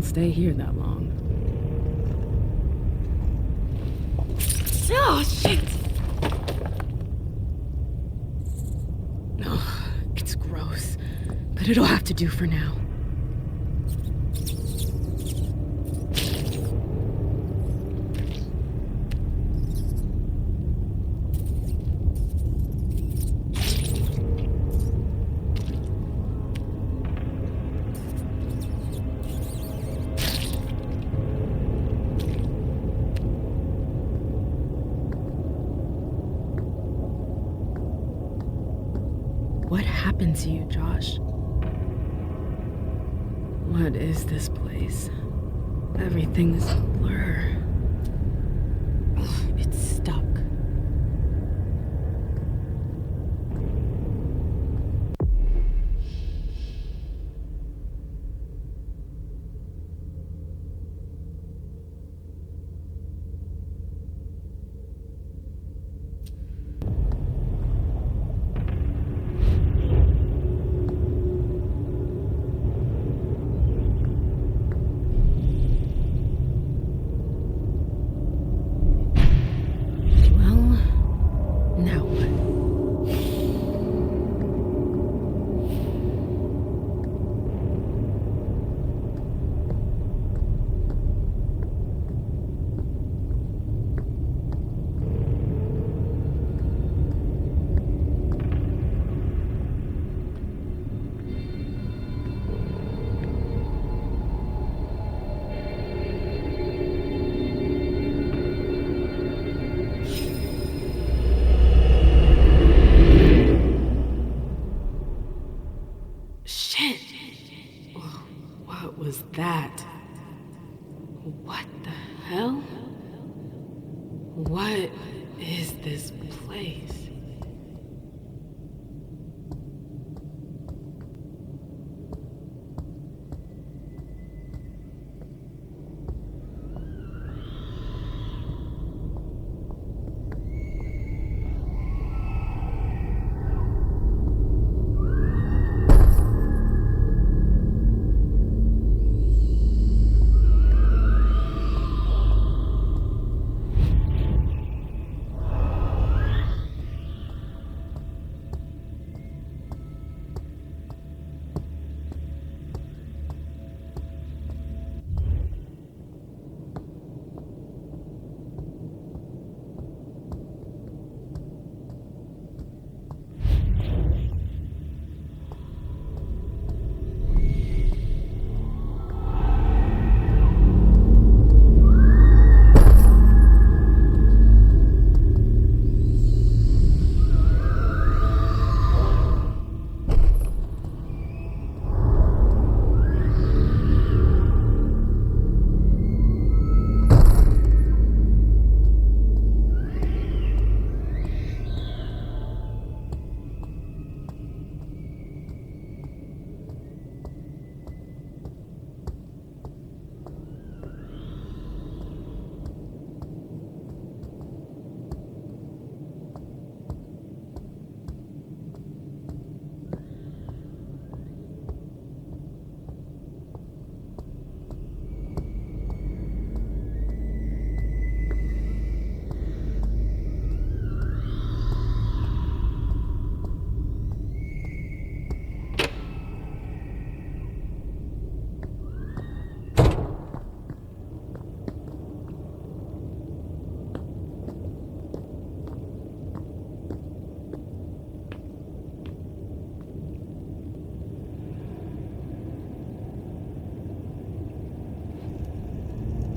won't stay here that long. Oh, shit! Oh, it's gross, but it'll have to do for now. What happened to you, Josh? What is this place? Everything's a blur. Ugh, it's stuck. That? What the hell? What is this place?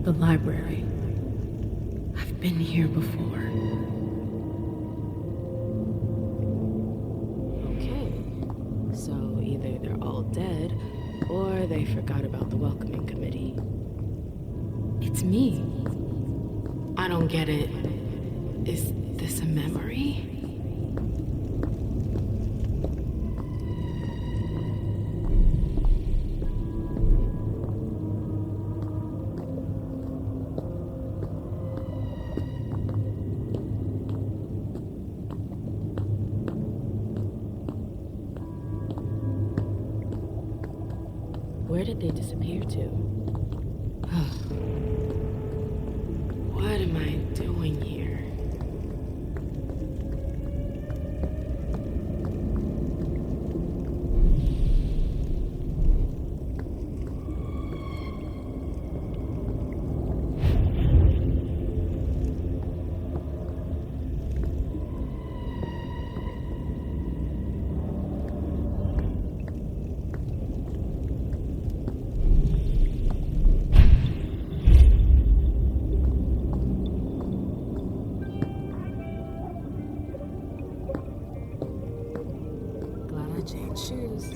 The library. I've been here before. Okay, so either they're all dead, or they forgot about the welcoming committee. It's me. I don't get it. Is this a memory? Where did they disappear to? am I doing here? Shoes.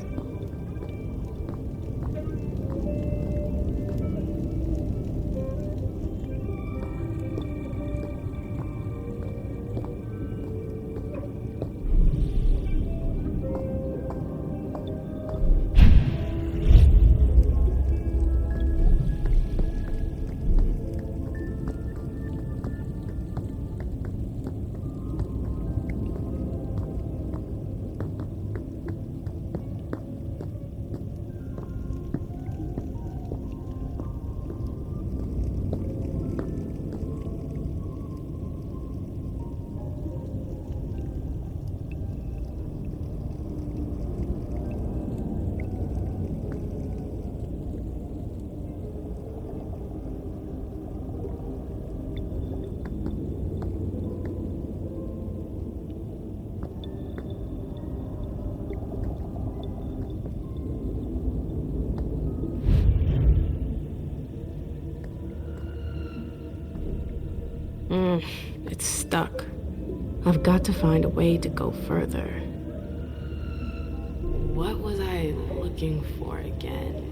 It's stuck. I've got to find a way to go further. What was I looking for again?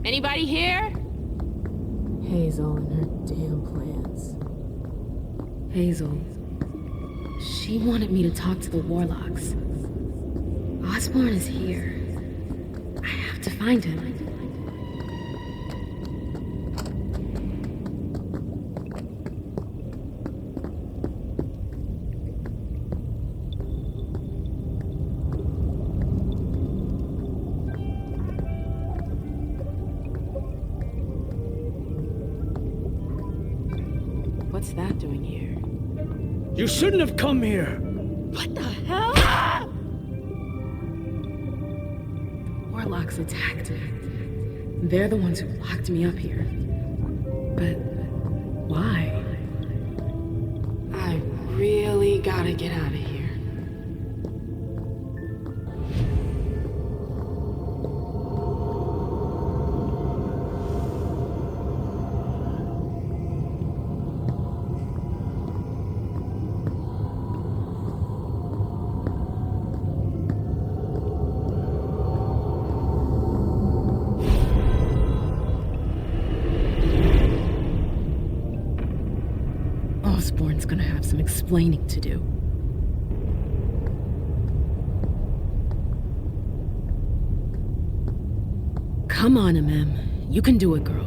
Anybody here? Hazel and her damn plans. Hazel. She wanted me to talk to the warlocks. Osborn is here. I have to find him. What's that doing here? You shouldn't have come here! What the hell? The warlocks attacked me. They're the ones who locked me up here. But why? I really gotta get out of here. Osborn's gonna have some explaining to do. Come on, MM. You can do it, girl.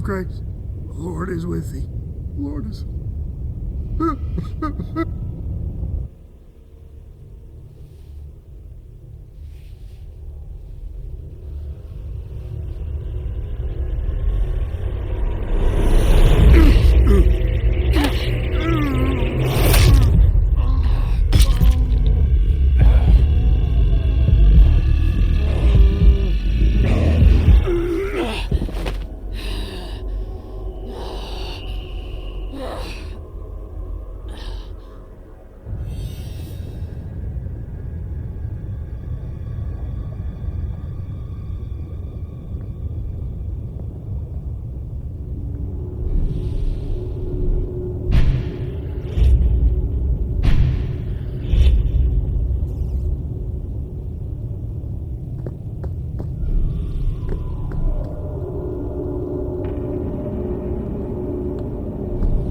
grace. The Lord is with thee. The Lord is...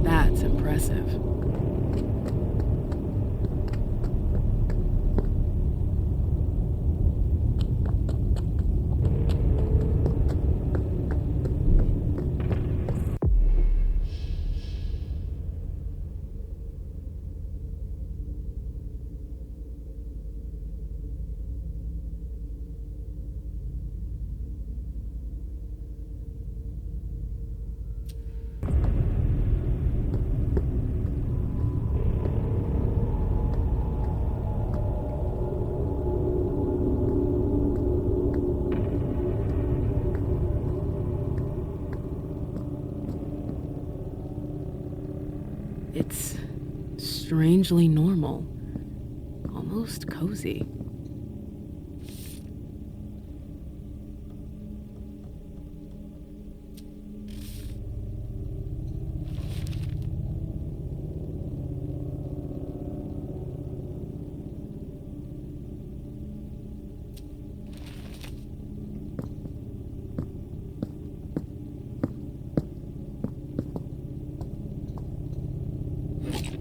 That's impressive. It's strangely normal, almost cozy.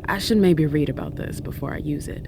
I should maybe read about this before I use it.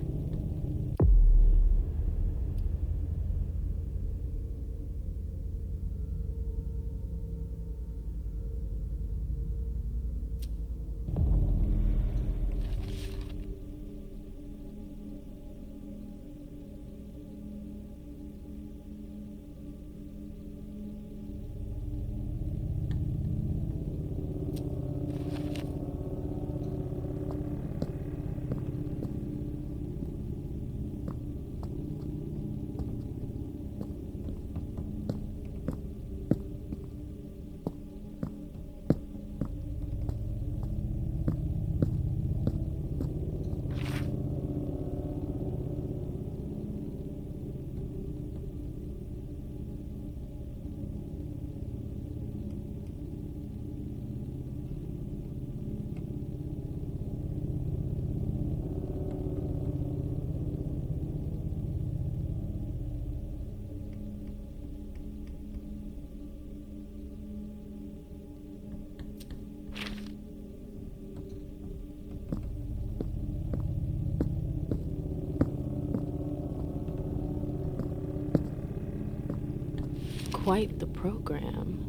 Quite the program.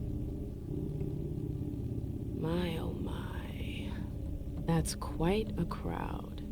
My oh my. That's quite a crowd.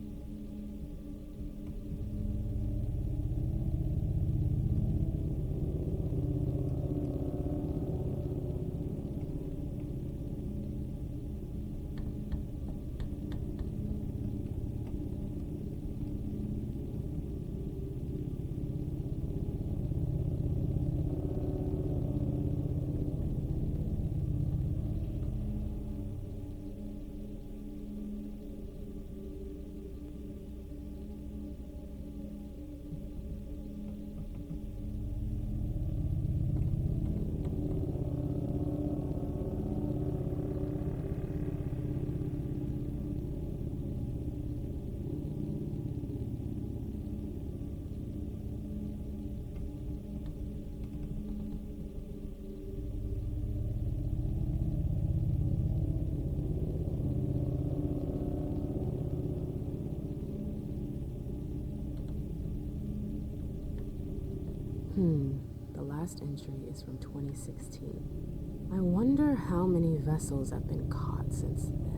The last entry is from 2016. I wonder how many vessels have been caught since then.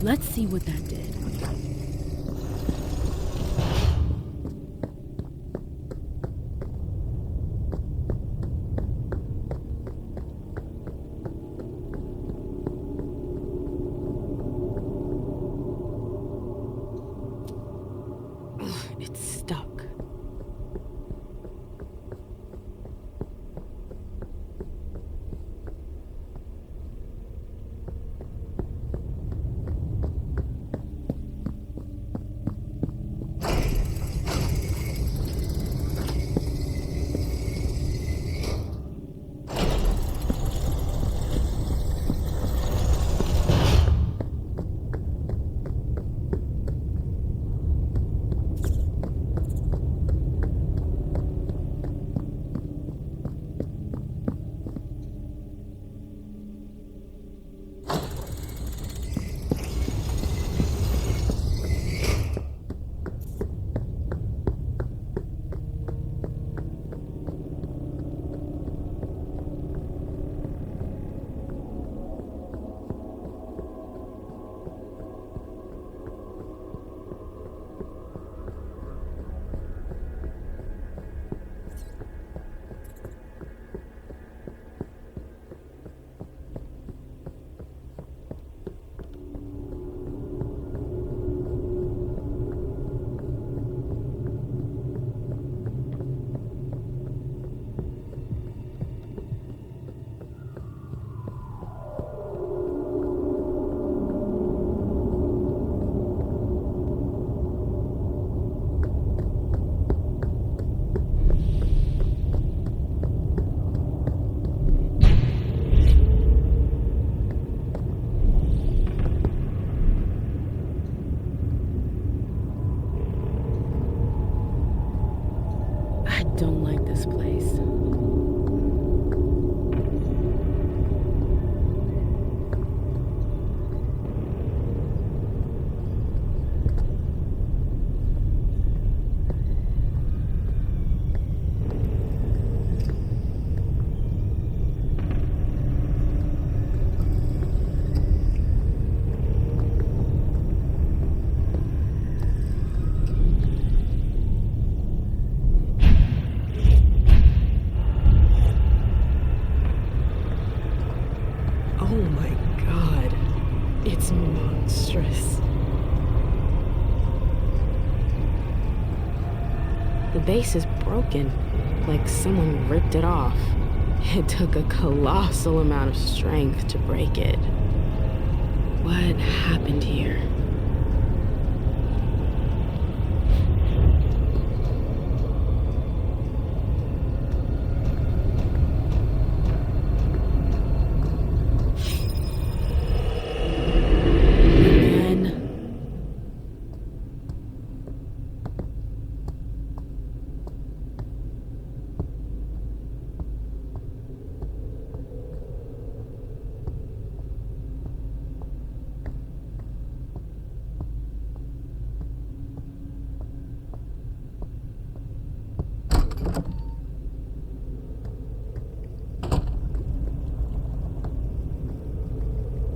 Let's see what that did. It's stuck. I don't like this place. Oh my god, it's monstrous. The base is broken, like someone ripped it off. It took a colossal amount of strength to break it. What happened here?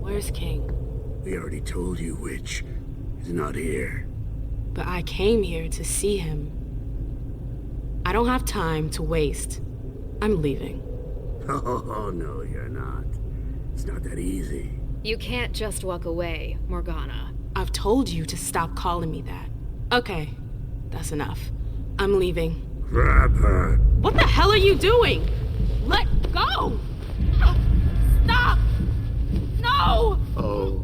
Where's King? We already told you which is not here. But I came here to see him. I don't have time to waste. I'm leaving. Oh, no, you're not. It's not that easy. You can't just walk away, Morgana. I've told you to stop calling me that. Okay, that's enough. I'm leaving. Grab her. What the hell are you doing? Let go! Stop! No! Oh,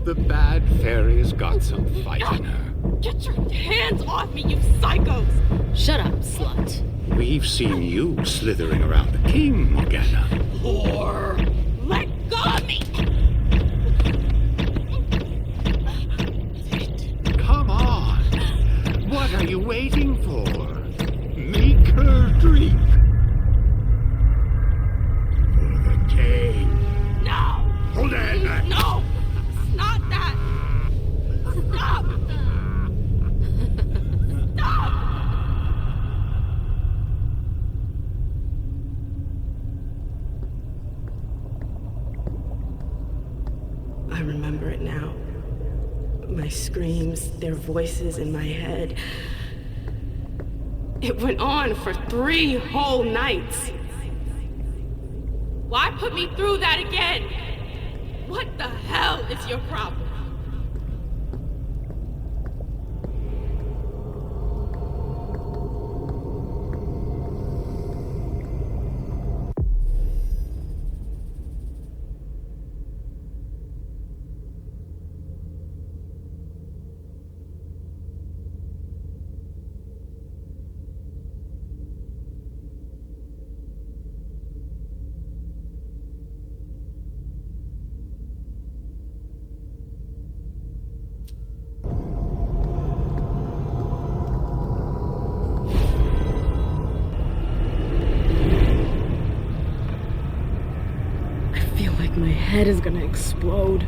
the bad fairy's got some fight in her. Get your hands off me, you psychos! Shut up, slut. We've seen you slithering around the king, Morgana. Whore! Let go of me! Come on. What are you waiting for? Make her drink. For the king. No! Hold it! No! It's not that! Stop! Stop! I remember it now. screams, their voices in my head. It went on for 3 whole nights. Why put me through that again? What the hell is your problem? My head is gonna explode.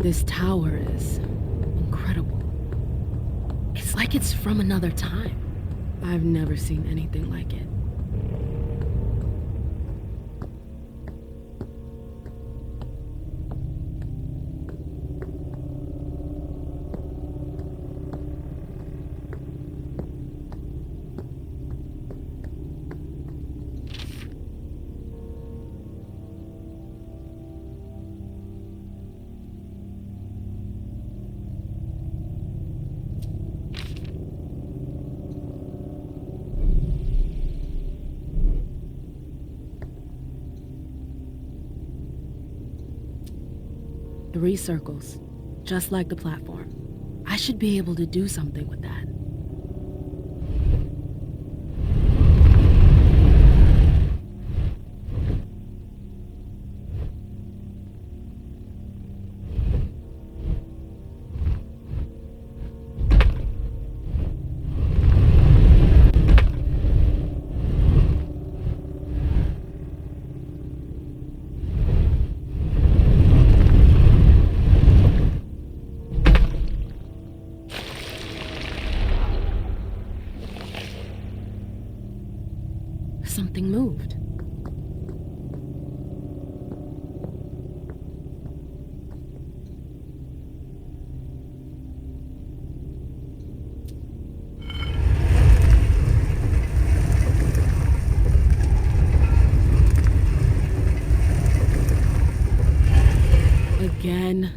This tower is incredible. It's like it's from another time. I've never seen anything like it. Three circles, just like the platform. I should be able to do something with that. Something moved. Again.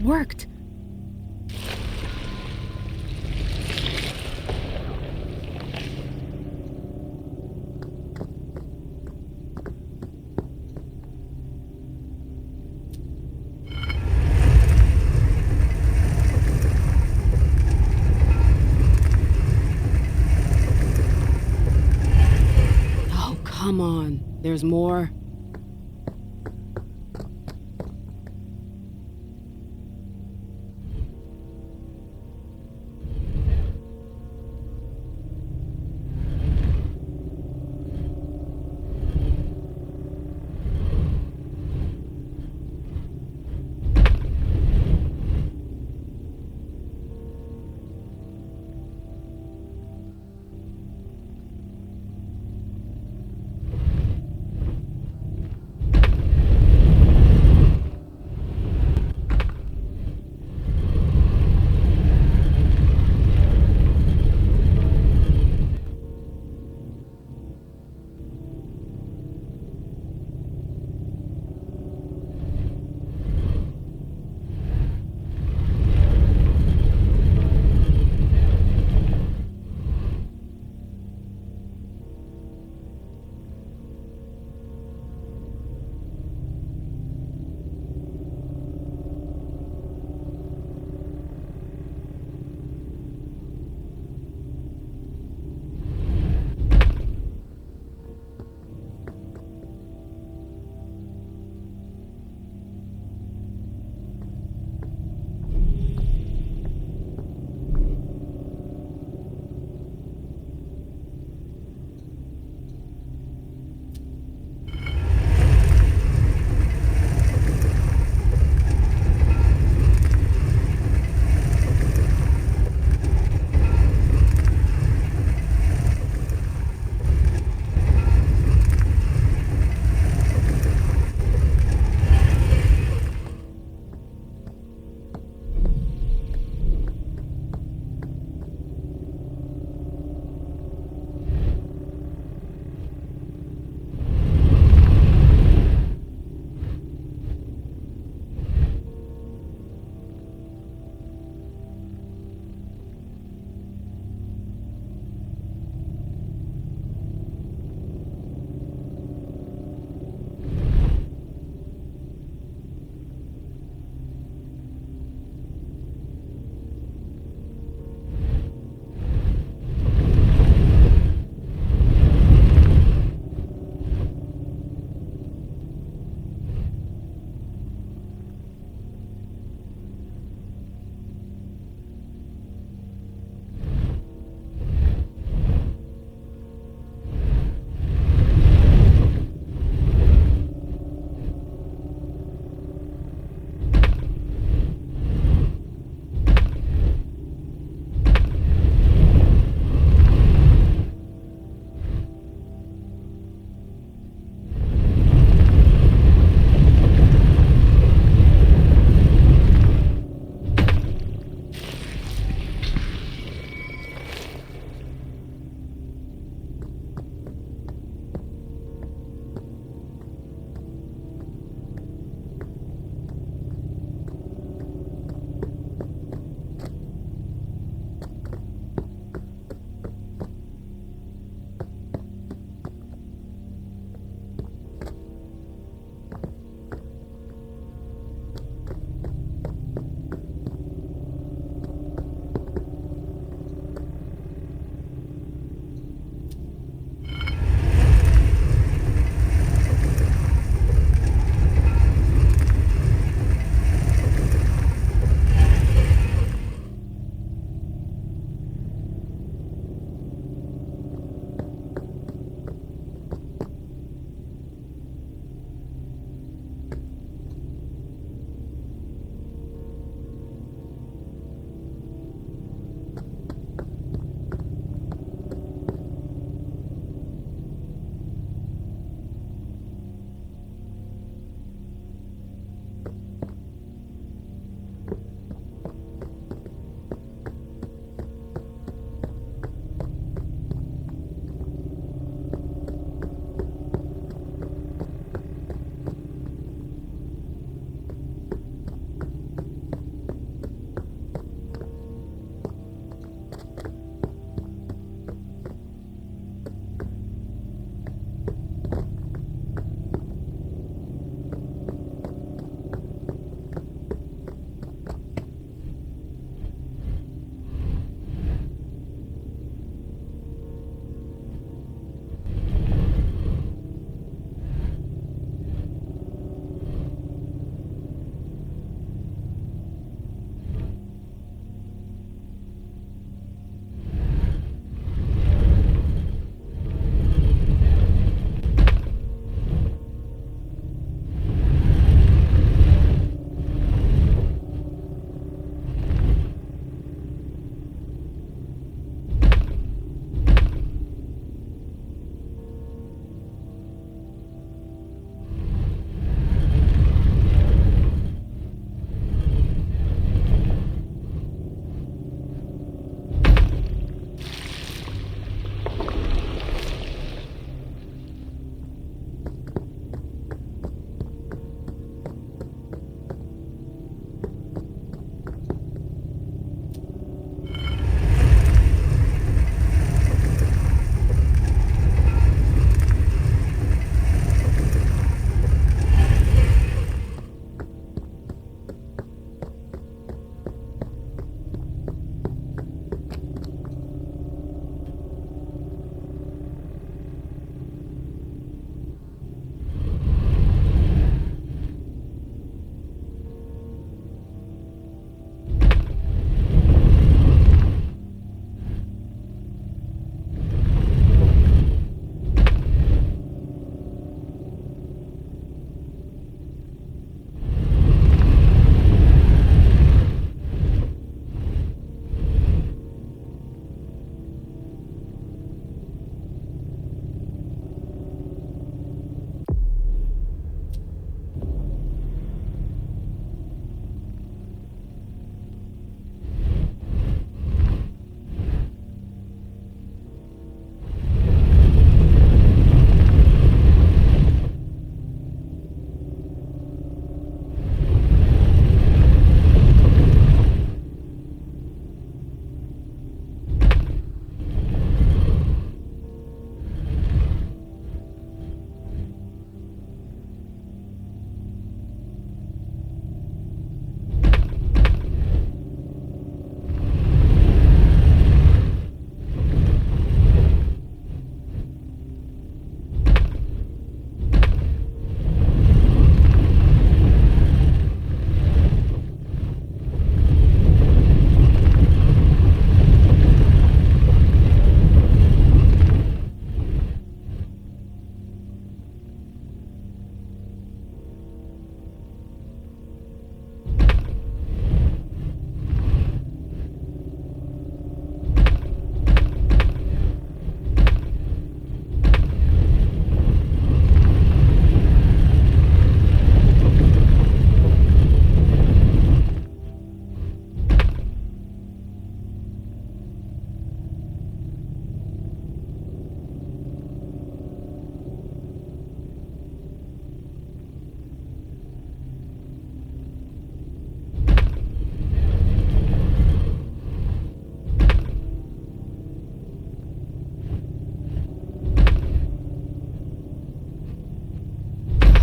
worked. Oh, come on. There's more.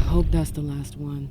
hope that's the last one.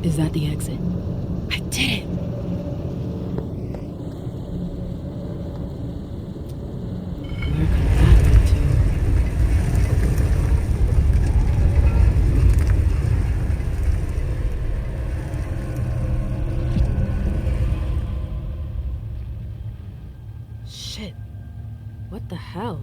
Is that the exit? I did it! Where could that lead to? Shit. What the hell?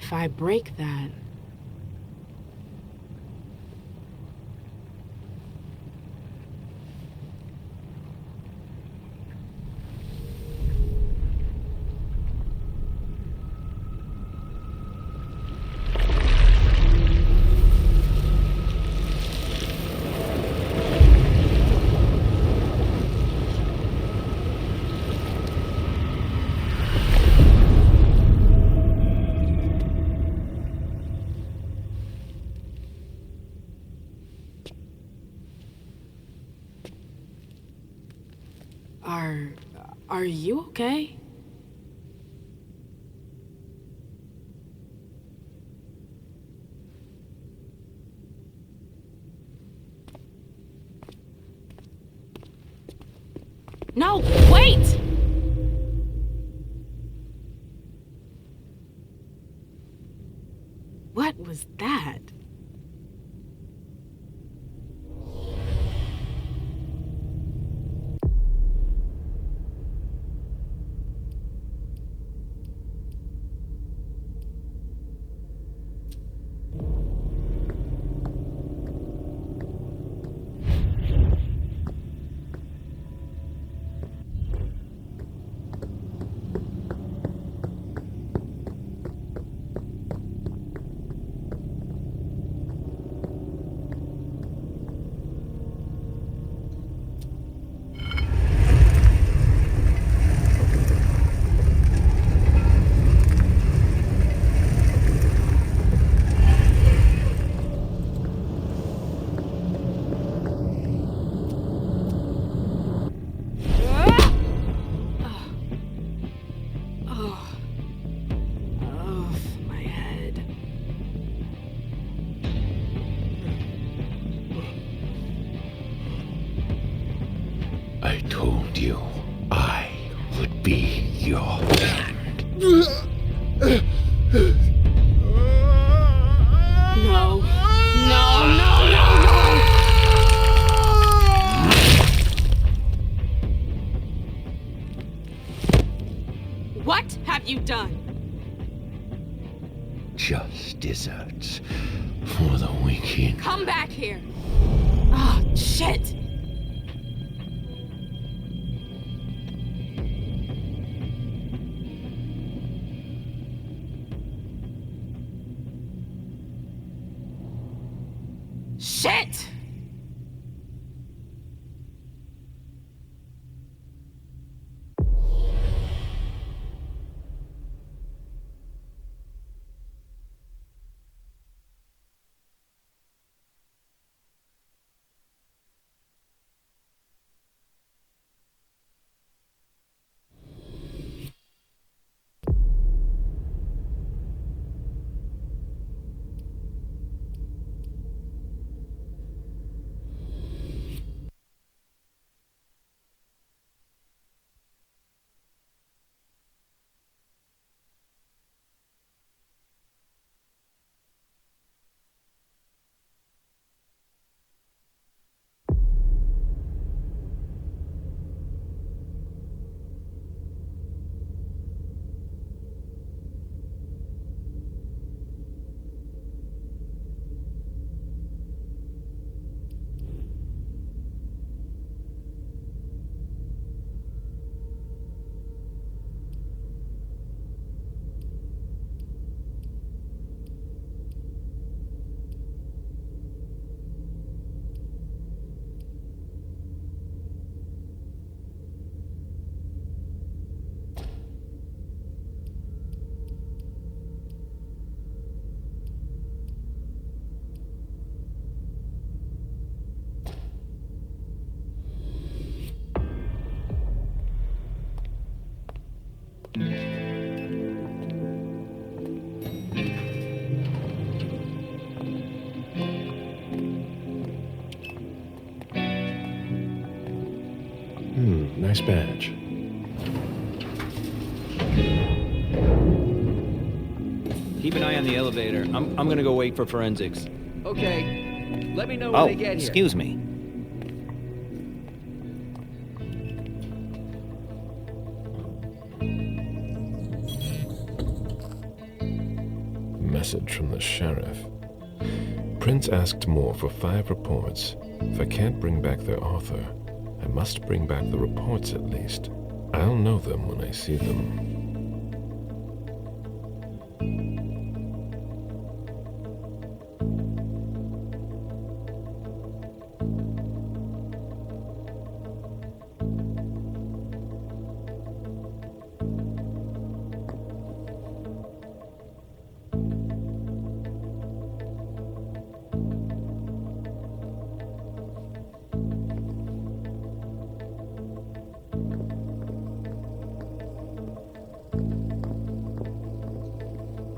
If I break that... Are you okay? No, wait! What was that? I told you I would be your hand. No. No, no, no, no! What have you done? Just desserts for the wicked. Come back here! Ah, shit! Shit! Nice badge. Keep an eye on the elevator. I'm gonna go wait for forensics. Okay. Let me know when they get here. Excuse me. Message from the sheriff. Prince asked more for 5 reports. If I can't bring back their author, I must bring back the reports at least. I'll know them when I see them.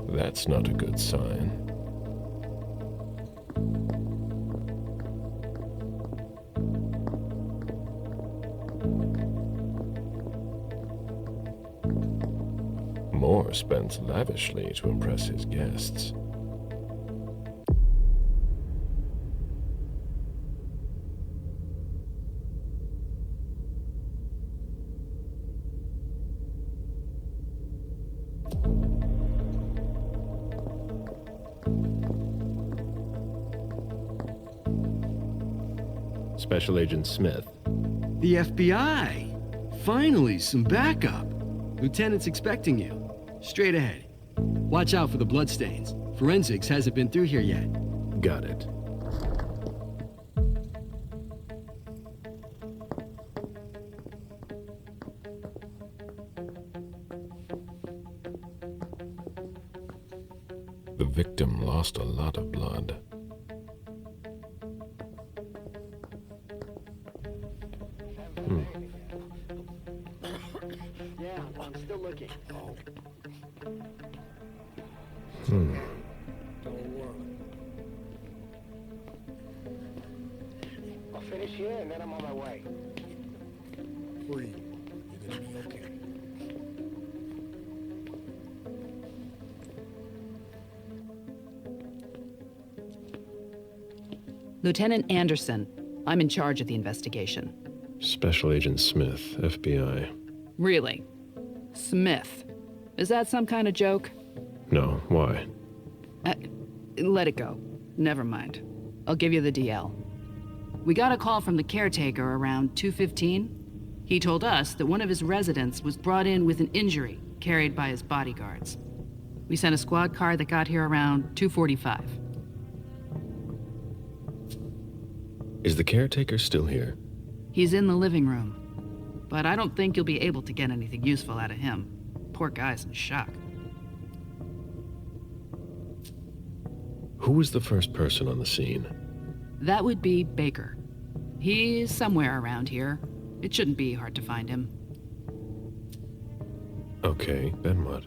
That's not a good sign. Moore spends lavishly to impress his guests. Special Agent Smith. The FBI! Finally, some backup. Lieutenant's expecting you. Straight ahead. Watch out for the bloodstains. Forensics hasn't been through here yet. Got it. The victim lost a lot of blood. Yeah, I'm still looking. I'll finish here and then I'm on my way. Lieutenant Anderson. I'm in charge of the investigation. Special Agent Smith, FBI. Really? Smith. Is that some kind of joke? No, why? Let it go. Never mind. I'll give you the DL. We got a call from the caretaker around 2:15. He told us that one of his residents was brought in with an injury carried by his bodyguards. We sent a squad car that got here around 2:45. Is the caretaker still here? He's in the living room, but I don't think you'll be able to get anything useful out of him. Poor guy's in shock. Who was the first person on the scene? That would be Baker. He's somewhere around here. It shouldn't be hard to find him. Okay, then what?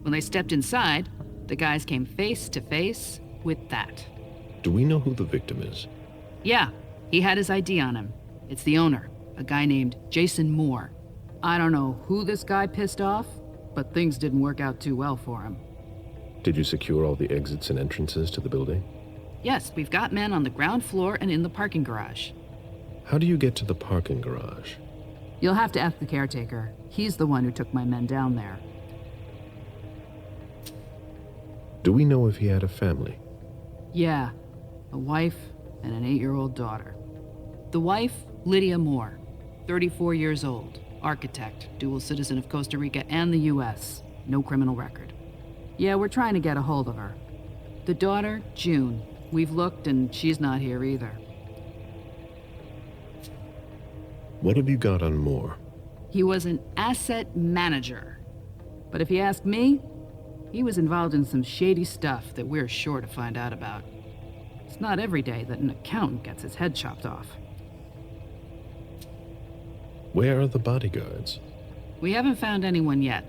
When they stepped inside, the guys came face to face with that. Do we know who the victim is? Yeah, he had his ID on him. It's the owner, a guy named Jason Moore. I don't know who this guy pissed off, but things didn't work out too well for him. Did you secure all the exits and entrances to the building? Yes, we've got men on the ground floor and in the parking garage. How do you get to the parking garage? You'll have to ask the caretaker. He's the one who took my men down there. Do we know if he had a family? Yeah, a wife and an 8-year-old daughter. The wife, Lydia Moore, 34 years old, architect, dual citizen of Costa Rica and the US, no criminal record. Yeah, we're trying to get a hold of her. The daughter, June. We've looked and she's not here either. What have you got on Moore? He was an asset manager. But if you ask me, he was involved in some shady stuff that we're sure to find out about. It's not every day that an accountant gets his head chopped off. Where are the bodyguards? We haven't found anyone yet.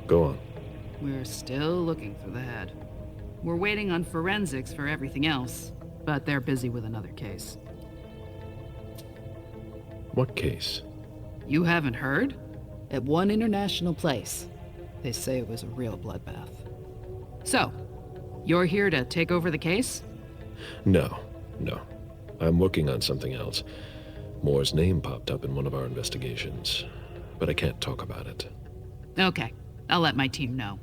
Go on. We're still looking for the head. We're waiting on forensics for everything else, but they're busy with another case. What case? You haven't heard? At one international place. They say it was a real bloodbath. So, you're here to take over the case? No. I'm working on something else. Moore's name popped up in one of our investigations, but I can't talk about it. Okay, I'll let my team know.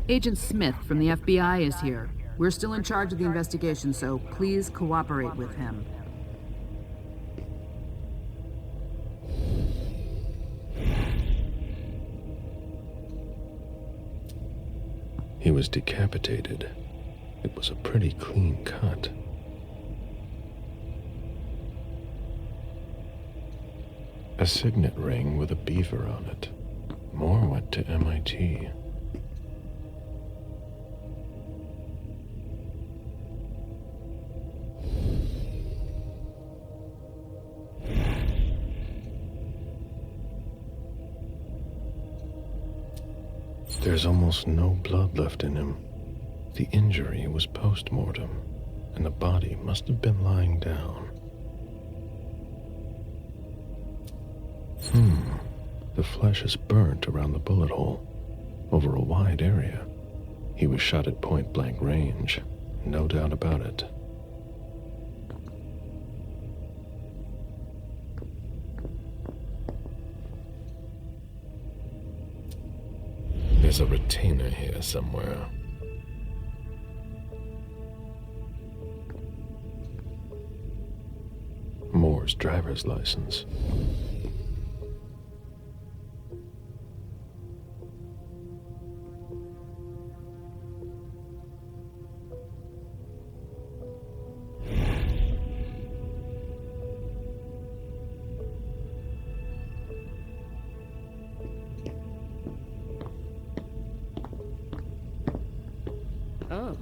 Agent Smith from the FBI is here. We're still in charge of the investigation, so please cooperate with him. He was decapitated. It was a pretty clean cut. A signet ring with a beaver on it. Moore went to MIT. There's almost no blood left in him. The injury was post-mortem, and the body must have been lying down. The flesh is burnt around the bullet hole, over a wide area. He was shot at point-blank range, no doubt about it. There's a retainer here somewhere. Moore's driver's license. Oh.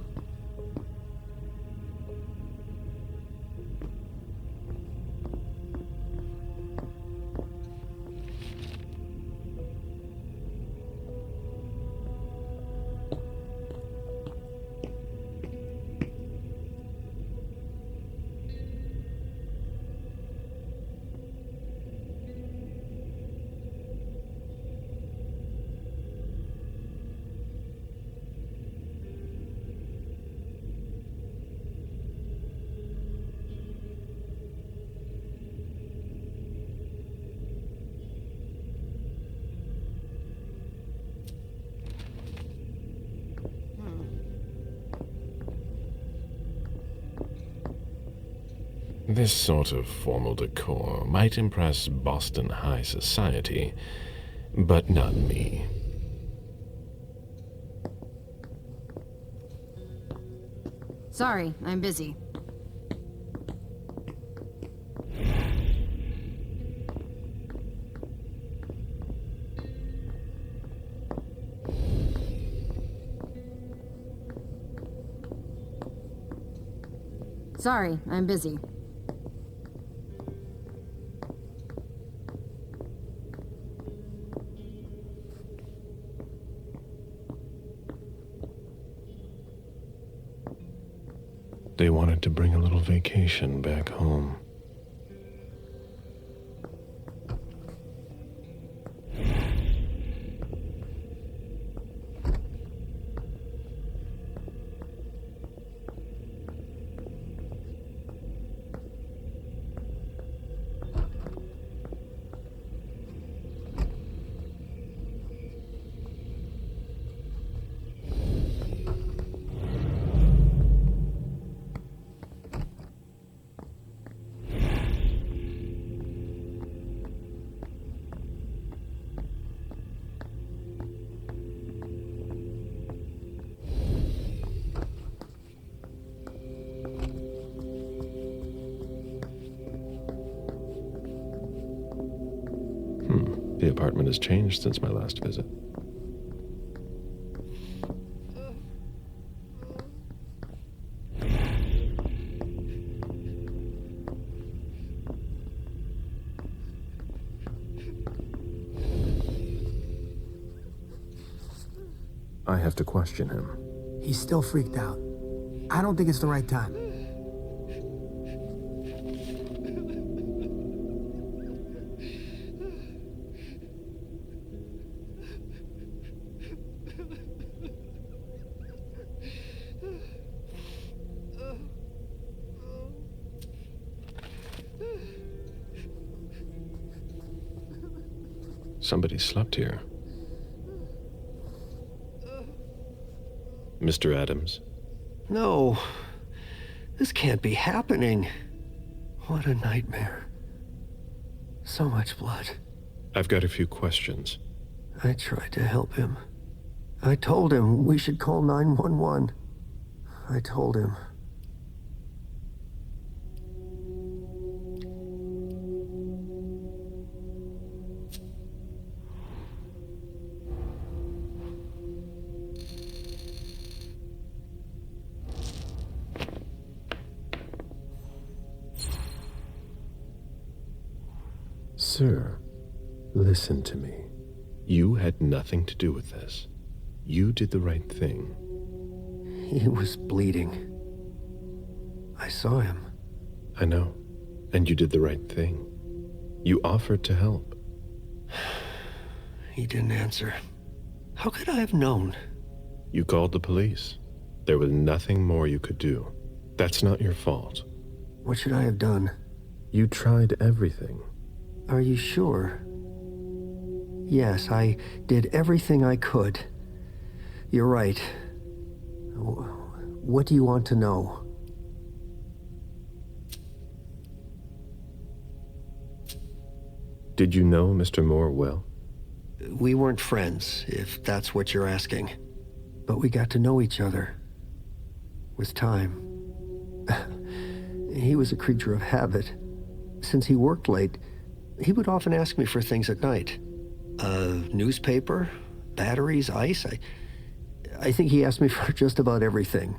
This sort of formal decor might impress Boston high society, but not me. Sorry, I'm busy. Sorry, I'm busy. They wanted to bring a little vacation back home. The apartment has changed since my last visit. I have to question him. He's still freaked out. I don't think it's the right time. Somebody slept here. Mr. Adams? No. This can't be happening. What a nightmare. So much blood. I've got a few questions. I tried to help him. I told him we should call 911. I told him. Sir, listen to me. You had nothing to do with this. You did the right thing. He was bleeding. I saw him. I know. And you did the right thing. You offered to help. He didn't answer. How could I have known? You called the police. There was nothing more you could do. That's not your fault. What should I have done? You tried everything. Are you sure? Yes, I did everything I could. You're right. What do you want to know? Did you know Mr. Moore well? We weren't friends, if that's what you're asking. But we got to know each other. With time. He was a creature of habit. Since he worked late, he would often ask me for things at night. Newspaper, batteries, ice. I think he asked me for just about everything.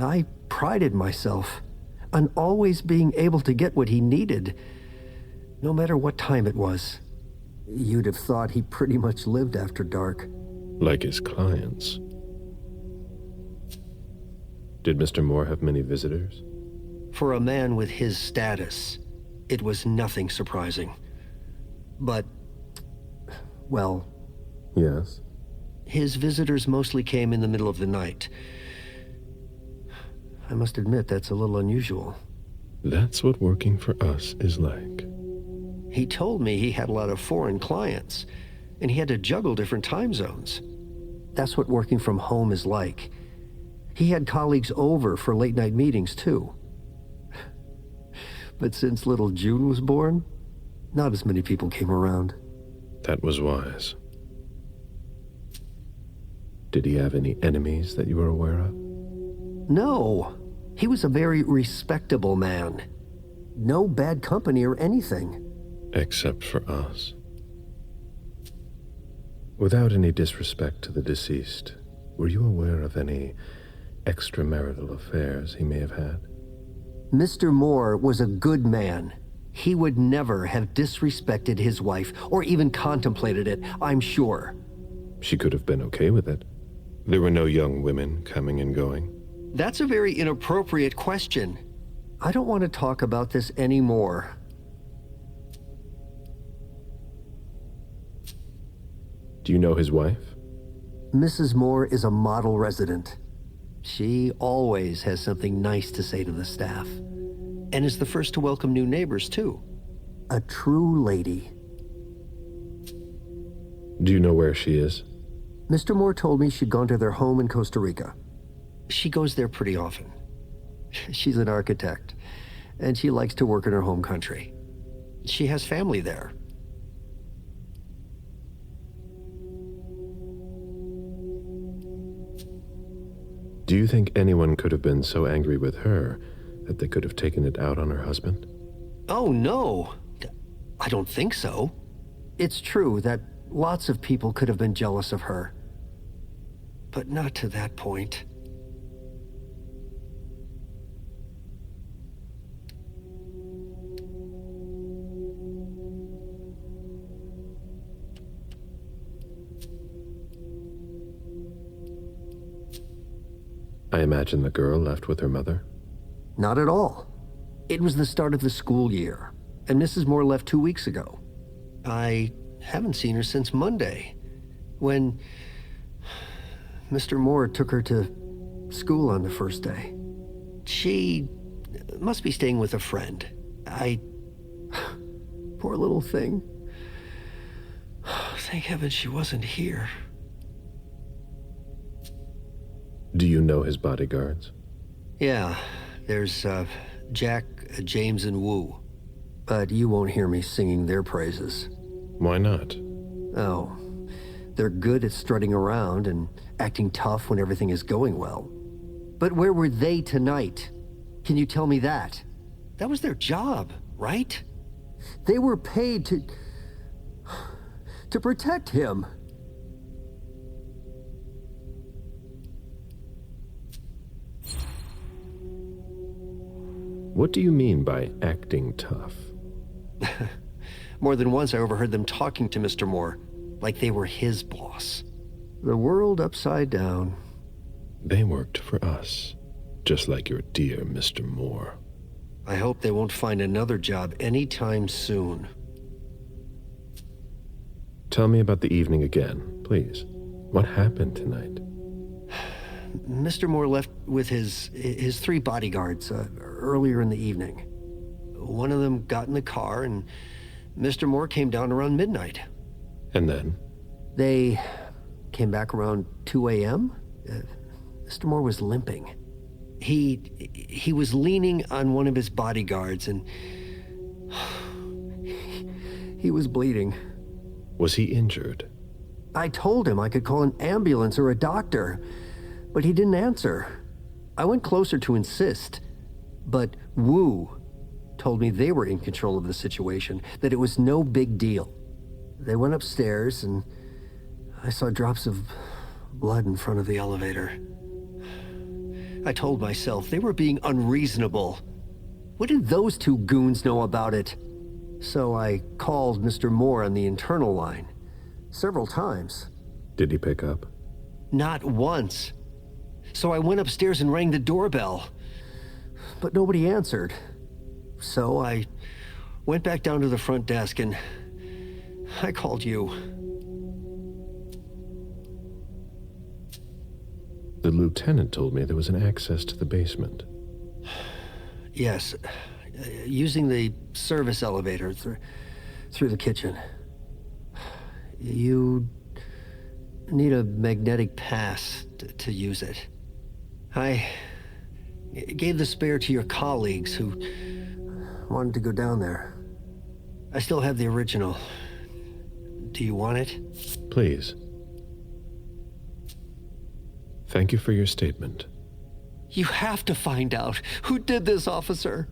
I prided myself on always being able to get what he needed, no matter what time it was. You'd have thought he pretty much lived after dark. Like his clients. Did Mr. Moore have many visitors? For a man with his status, it was nothing surprising. But, well... Yes? His visitors mostly came in the middle of the night. I must admit, that's a little unusual. That's what working for us is like. He told me he had a lot of foreign clients, and he had to juggle different time zones. That's what working from home is like. He had colleagues over for late-night meetings, too. But since little June was born, not as many people came around. That was wise. Did he have any enemies that you were aware of? No. He was a very respectable man. No bad company or anything. Except for us. Without any disrespect to the deceased, were you aware of any extramarital affairs he may have had? Mr. Moore was a good man. He would never have disrespected his wife, or even contemplated it, I'm sure. She could have been okay with it. There were no young women coming and going. That's a very inappropriate question. I don't want to talk about this anymore. Do you know his wife? Mrs. Moore is a model resident. She always has something nice to say to the staff. And is the first to welcome new neighbors, too. A true lady. Do you know where she is? Mr. Moore told me she'd gone to their home in Costa Rica. She goes there pretty often. She's an architect, and she likes to work in her home country. She has family there. Do you think anyone could have been so angry with her that they could have taken it out on her husband? Oh, no. I don't think so. It's true that lots of people could have been jealous of her. But not to that point. I imagine the girl left with her mother? Not at all. It was the start of the school year, and Mrs. Moore left 2 weeks ago. I haven't seen her since Monday, when Mr. Moore took her to school on the first day. She must be staying with a friend. Poor little thing. Thank heaven she wasn't here. Do you know his bodyguards? Yeah, there's Jack, James, and Wu. But you won't hear me singing their praises. Why not? Oh, they're good at strutting around and acting tough when everything is going well. But where were they tonight? Can you tell me that? That was their job, right? They were paid to protect him. What do you mean by acting tough? More than once I overheard them talking to Mr. Moore, like they were his boss. The world upside down. They worked for us, just like your dear Mr. Moore. I hope they won't find another job anytime soon. Tell me about the evening again, please. What happened tonight? Mr. Moore left with his 3 bodyguards earlier in the evening. One of them got in the car, and Mr. Moore came down around midnight. And then? They came back around 2 a.m. Mr. Moore was limping. He was leaning on one of his bodyguards, and he was bleeding. Was he injured? I told him I could call an ambulance or a doctor, but he didn't answer. I went closer to insist, but Wu told me they were in control of the situation, that it was no big deal. They went upstairs, and I saw drops of blood in front of the elevator. I told myself they were being unreasonable. What did those 2 goons know about it? So I called Mr. Moore on the internal line several times. Did he pick up? Not once. So I went upstairs and rang the doorbell, but nobody answered. So I went back down to the front desk and I called you. The lieutenant told me there was an access to the basement. Yes, using the service elevator through the kitchen. You need a magnetic pass to use it. I gave the spare to your colleagues who wanted to go down there. I still have the original. Do you want it? Please. Thank you for your statement. You have to find out who did this, officer.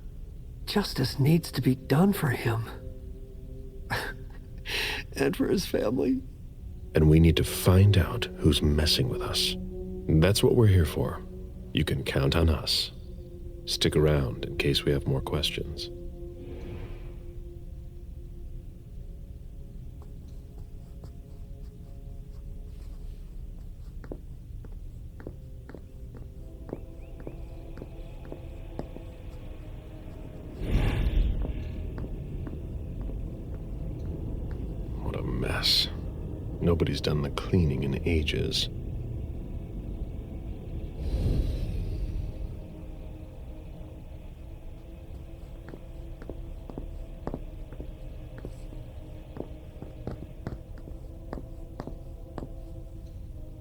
Justice needs to be done for him. And for his family. And we need to find out who's messing with us. That's what we're here for. You can count on us. Stick around in case we have more questions. What a mess. Nobody's done the cleaning in ages.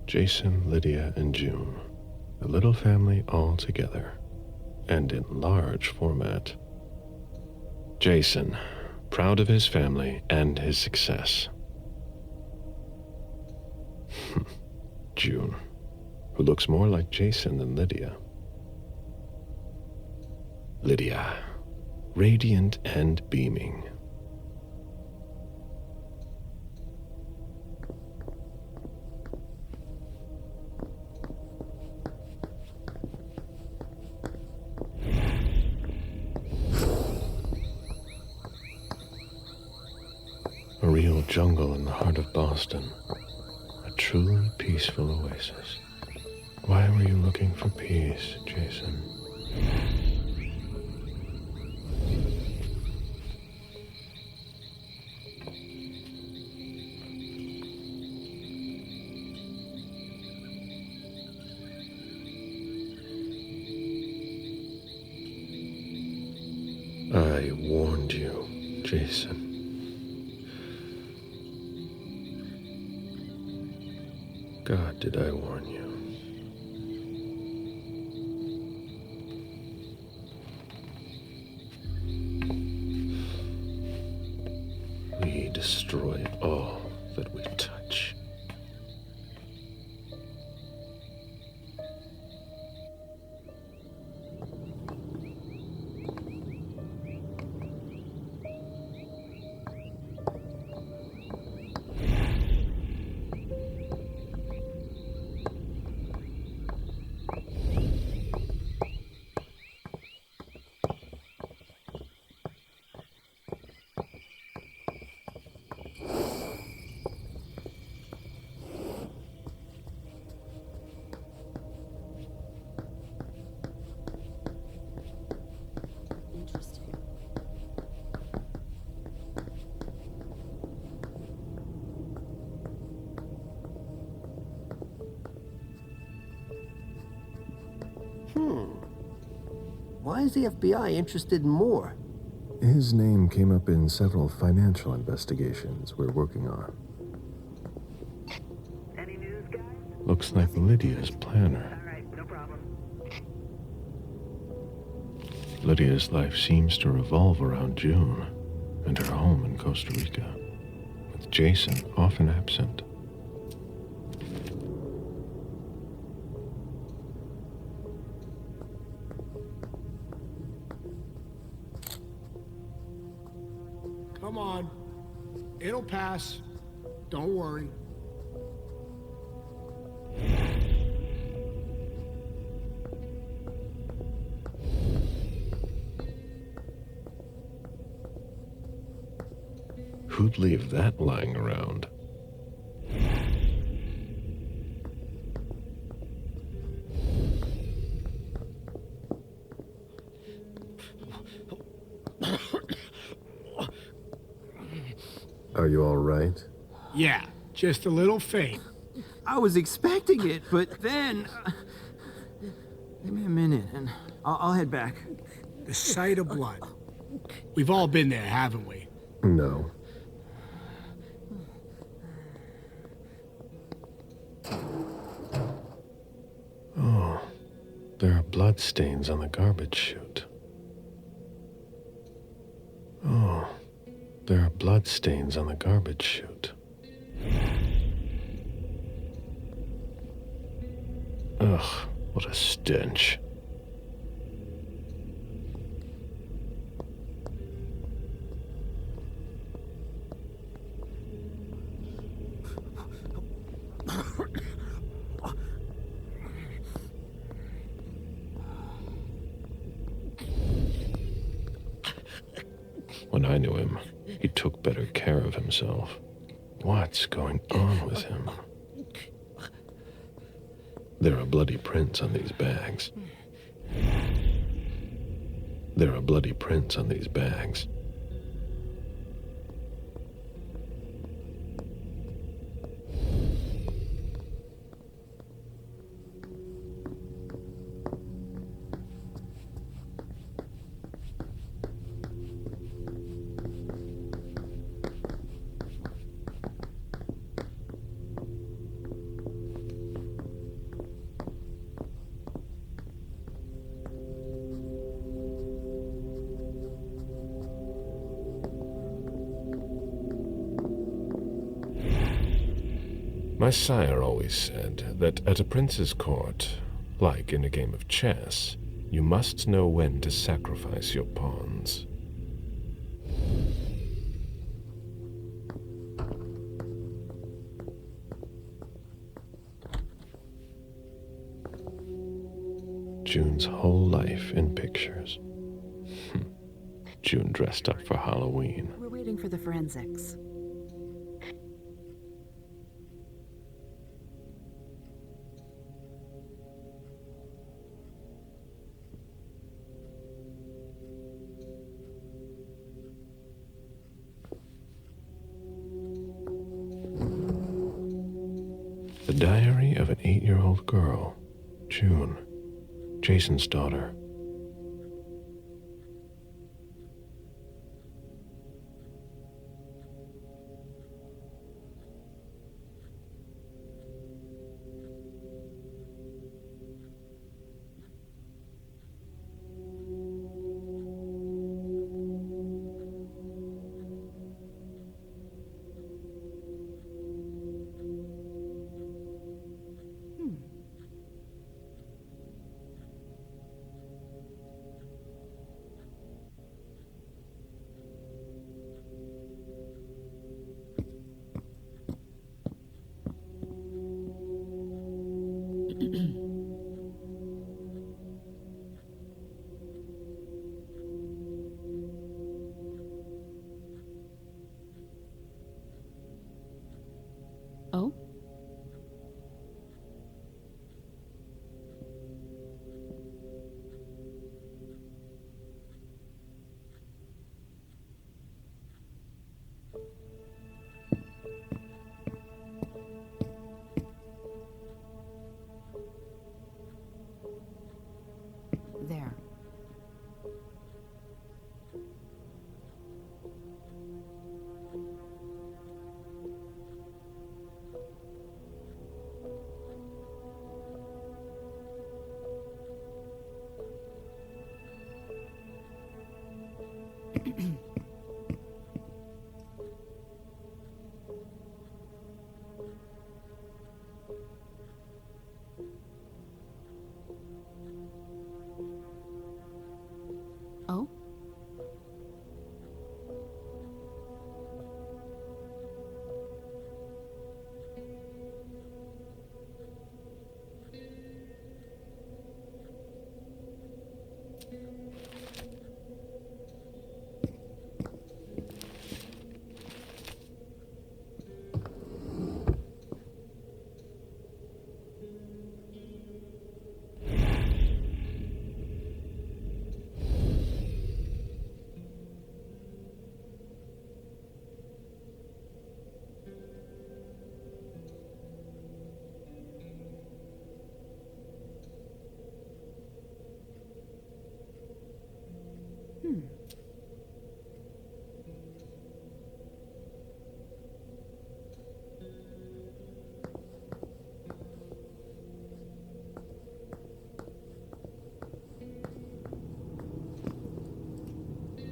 Jason, Lydia, and June. A little family all together. And in large format. Jason, proud of his family and his success. June, who looks more like Jason than Lydia. Lydia, radiant and beaming. A real jungle in the heart of Boston. A truly peaceful oasis. Why were you looking for peace, Jason? I warned you, Jason. God, did I warn you? We destroy all that we touch. Why is the FBI interested in more? His name came up in several financial investigations we're working on. Any news, guys? Looks like Lydia's planner. All right, no problem. Lydia's life seems to revolve around June and her home in Costa Rica, with Jason often absent. Come on. It'll pass. Don't worry. Who'd leave that lying around? Are you all right? Yeah, just a little faint. I was expecting it, but then... give me a minute, and I'll head back. The sight of blood. We've all been there, haven't we? No. Oh, there are blood stains on the garbage chute. bloodstains on the garbage chute. Ugh, what a stench. When I knew him, he took better care of himself. What's going on with him? There are bloody prints on these bags. There are bloody prints on these bags. My sire always said that at a prince's court, like in a game of chess, you must know when to sacrifice your pawns. June's whole life in pictures. June dressed up for Halloween. We're waiting for the forensics. The diary of an 8-year-old girl, June, Jason's daughter. Oh? There. Oh?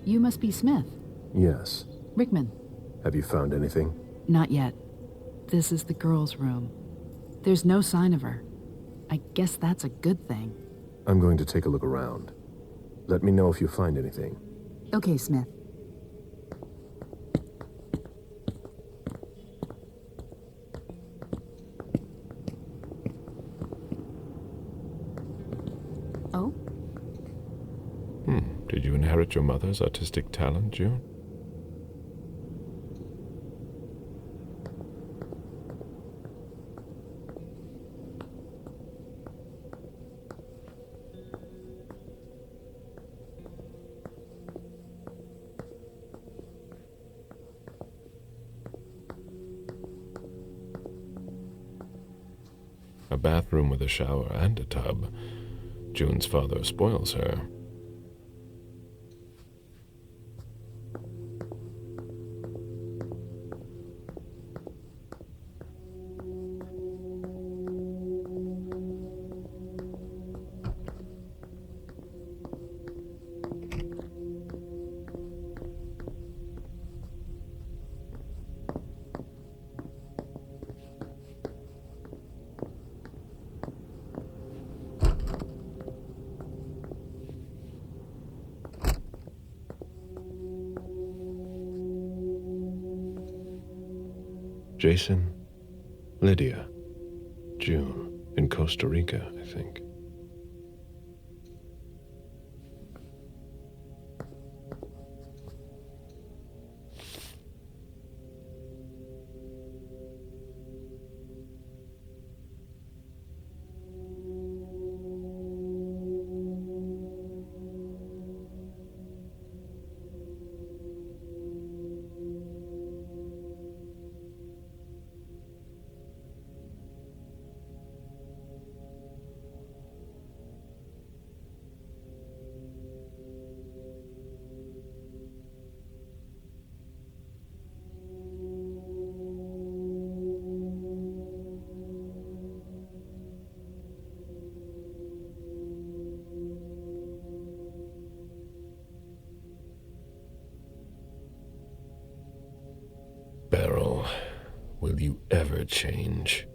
You must be Smith. Yes. Rickman. Have you found anything? Not yet. This is the girl's room. There's no sign of her. I guess that's a good thing. I'm going to take a look around. Let me know if you find anything. Okay, Smith. Oh? Did you inherit your mother's artistic talent, June? A bathroom with a shower and a tub. June's father spoils her. Jason, Lydia, June, in Costa Rica, I think. Beryl, will you ever change?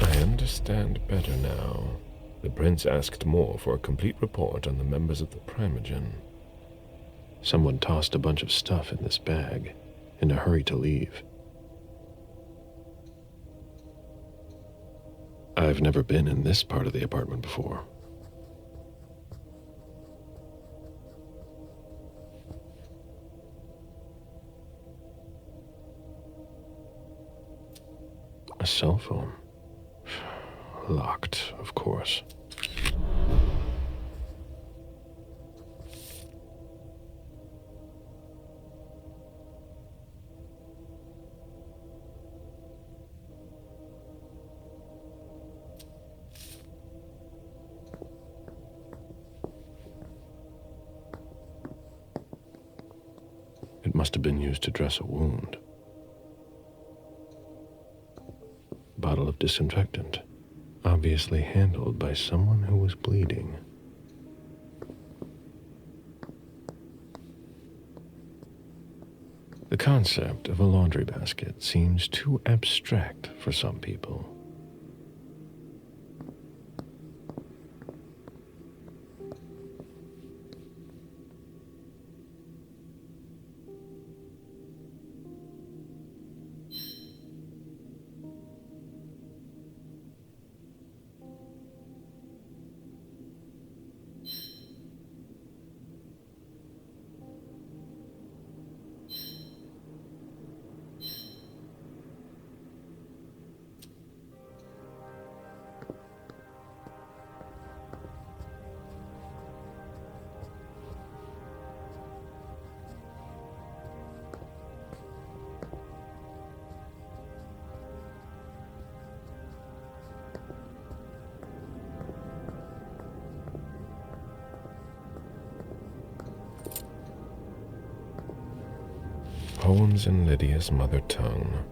I understand better now. The prince asked more for a complete report on the members of the Primogen. Someone tossed a bunch of stuff in this bag, in a hurry to leave. I've never been in this part of the apartment before. A cell phone. Locked, of course. It must have been used to dress a wound. Bottle of disinfectant. Obviously handled by someone who was bleeding. The concept of a laundry basket seems too abstract for some people. Poems in Lydia's mother tongue.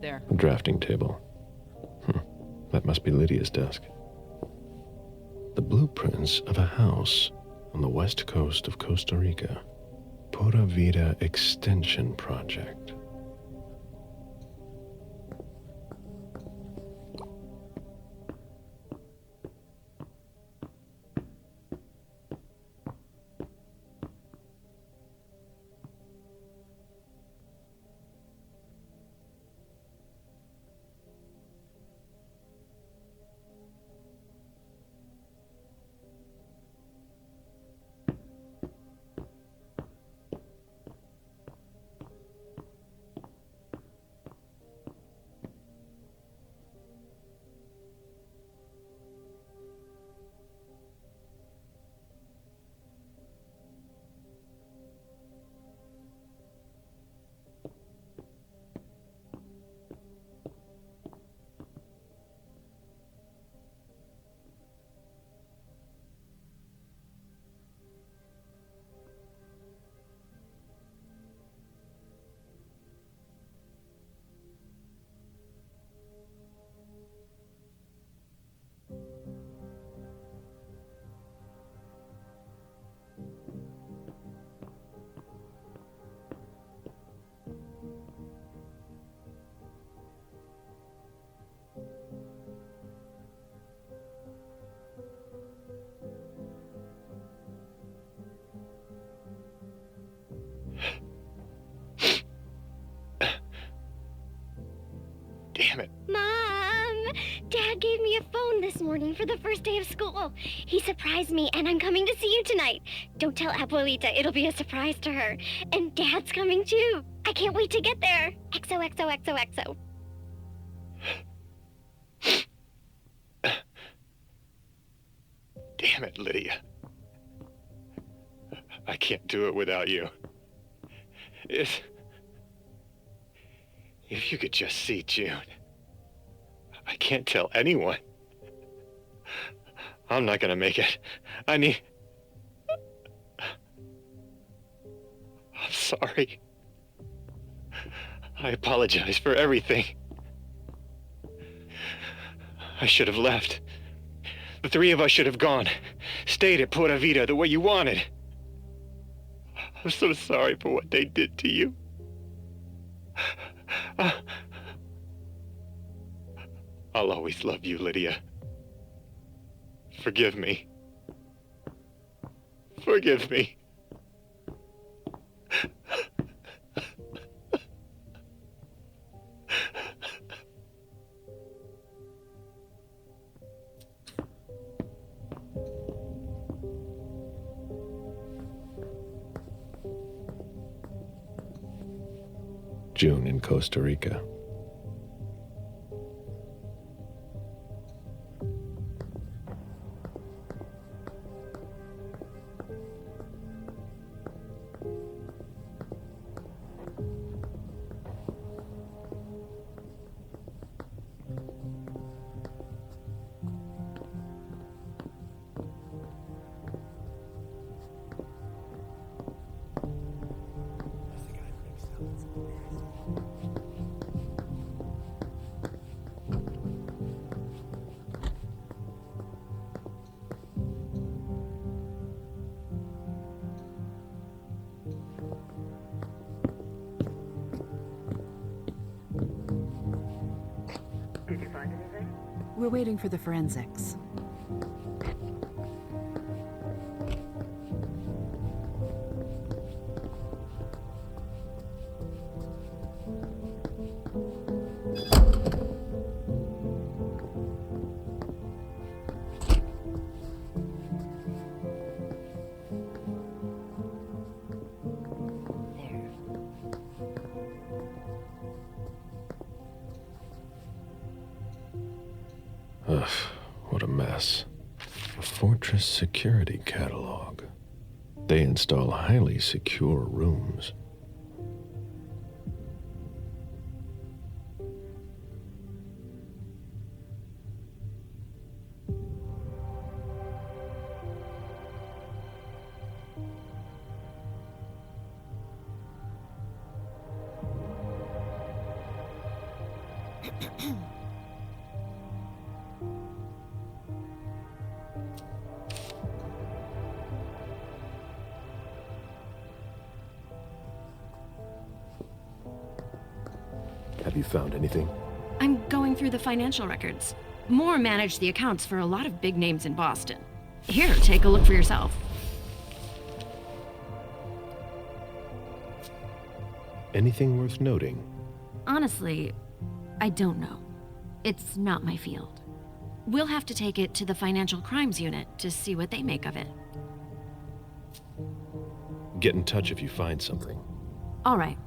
There. A drafting table. That must be Lydia's desk. The blueprints of a house on the west coast of Costa Rica. Pura Vida Extension Project. Damn it. Mom! Dad gave me a phone this morning for the first day of school. He surprised me, and I'm coming to see you tonight. Don't tell Abuelita, it'll be a surprise to her. And Dad's coming too. I can't wait to get there. XOXOXOXO. Damn it, Lydia. I can't do it without you. If you could just see June. I can't tell anyone. I'm not gonna make it. I'm sorry. I apologize for everything. I should have left. The three of us should have gone. Stayed at Pura Vida the way you wanted. I'm so sorry for what they did to you. I'll always love you, Lydia. Forgive me. Forgive me. June in Costa Rica. We're waiting for the forensics. us. A Fortress security catalog. They install highly secure rooms. Have you found anything? I'm going through the financial records. Moore managed the accounts for a lot of big names in Boston. Here, take a look for yourself. Anything worth noting? Honestly, I don't know. It's not my field. We'll have to take it to the Financial Crimes Unit to see what they make of it. Get in touch if you find something. All right.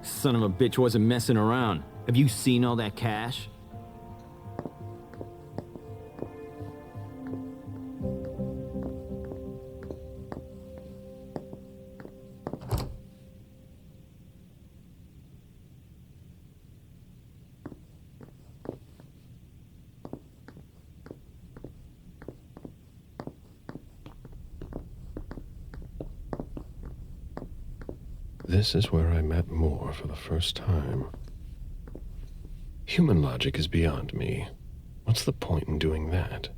Son of a bitch wasn't messing around. Have you seen all that cash? This is where I met Moore for the first time. Human logic is beyond me. What's the point in doing that?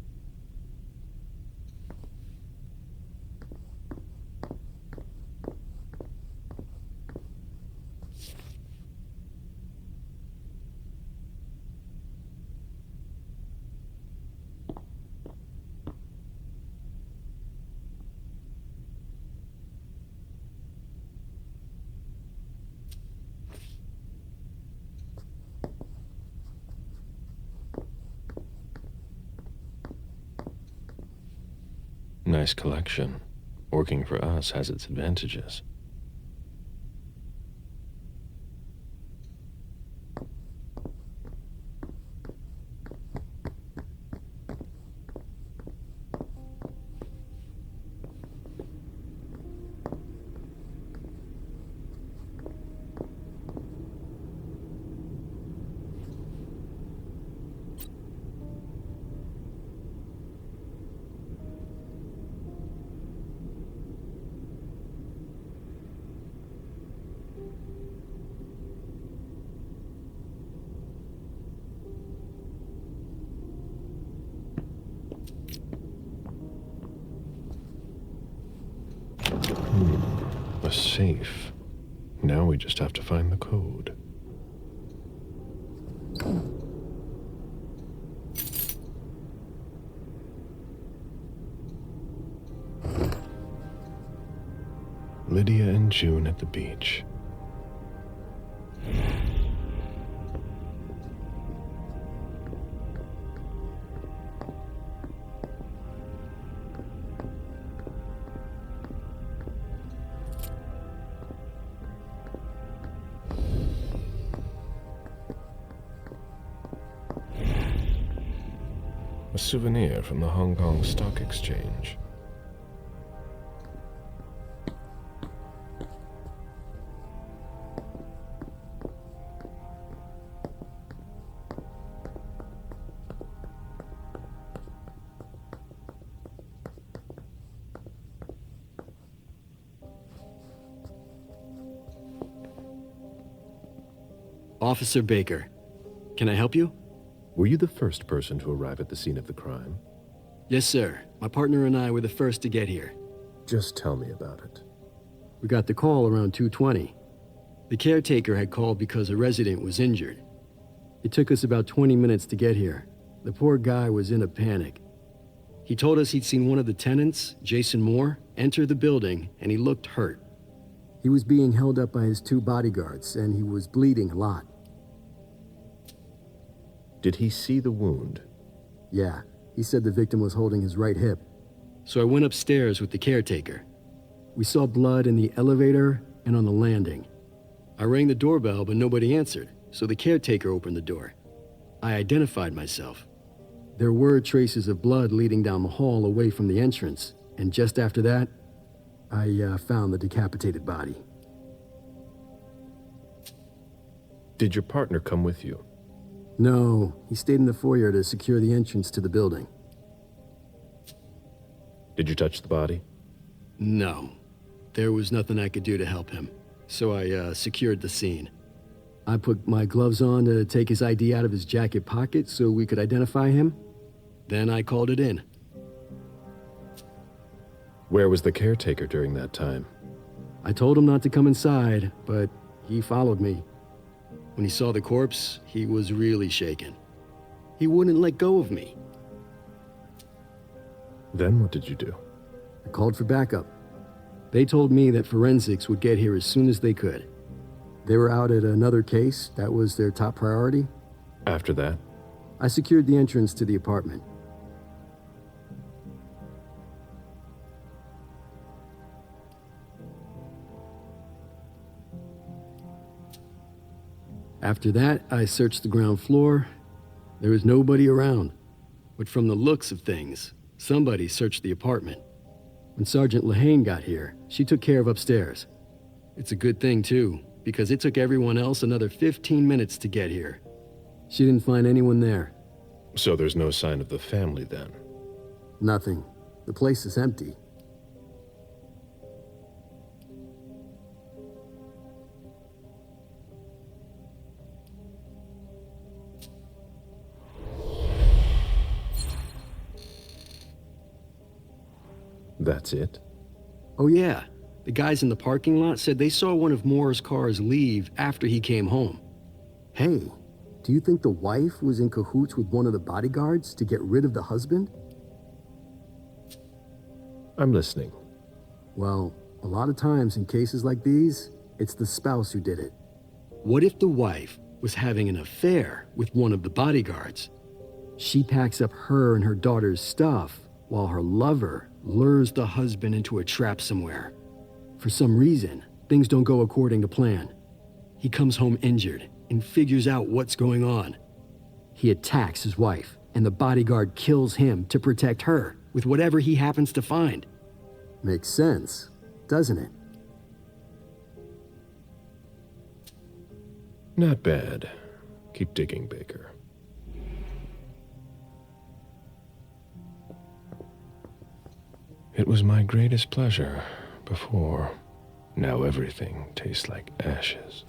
Nice collection. Working for us has its advantages. A safe. Now we just have to find the code. Lydia and June at the beach. A souvenir from the Hong Kong Stock Exchange. Officer Baker, can I help you? Were you the first person to arrive at the scene of the crime? Yes, sir. My partner and I were the first to get here. Just tell me about it. We got the call around 2:20. The caretaker had called because a resident was injured. It took us about 20 minutes to get here. The poor guy was in a panic. He told us he'd seen one of the tenants, Jason Moore, enter the building, and he looked hurt. He was being held up by his 2 bodyguards, and he was bleeding a lot. Did he see the wound? Yeah, he said the victim was holding his right hip. So I went upstairs with the caretaker. We saw blood in the elevator and on the landing. I rang the doorbell, but nobody answered, so the caretaker opened the door. I identified myself. There were traces of blood leading down the hall away from the entrance, and just after that, I found the decapitated body. Did your partner come with you? No, he stayed in the foyer to secure the entrance to the building. Did you touch the body? No. There was nothing I could do to help him, so I secured the scene. I put my gloves on to take his ID out of his jacket pocket so we could identify him. Then I called it in. Where was the caretaker during that time? I told him not to come inside, but he followed me. When he saw the corpse, he was really shaken. He wouldn't let go of me. Then what did you do? I called for backup. They told me that forensics would get here as soon as they could. They were out at another case. That was their top priority. After that? I secured the entrance to the apartment. After that, I searched the ground floor. There was nobody around. But from the looks of things, somebody searched the apartment. When Sergeant Lehane got here, she took care of upstairs. It's a good thing, too, because it took everyone else another 15 minutes to get here. She didn't find anyone there. So there's no sign of the family then? Nothing. The place is empty. That's it? Oh yeah, the guys in the parking lot said they saw one of Moore's cars leave after he came home. Hey, do you think the wife was in cahoots with one of the bodyguards to get rid of the husband? I'm listening. Well, a lot of times in cases like these, it's the spouse who did it. What if the wife was having an affair with one of the bodyguards? She packs up her and her daughter's stuff while her lover lures the husband into a trap somewhere. For some reason, things don't go according to plan. He comes home injured and figures out what's going on. He attacks his wife, and the bodyguard kills him to protect her with whatever he happens to find. Makes sense, doesn't it? Not bad. Keep digging, Baker. It was my greatest pleasure before. Now everything tastes like ashes.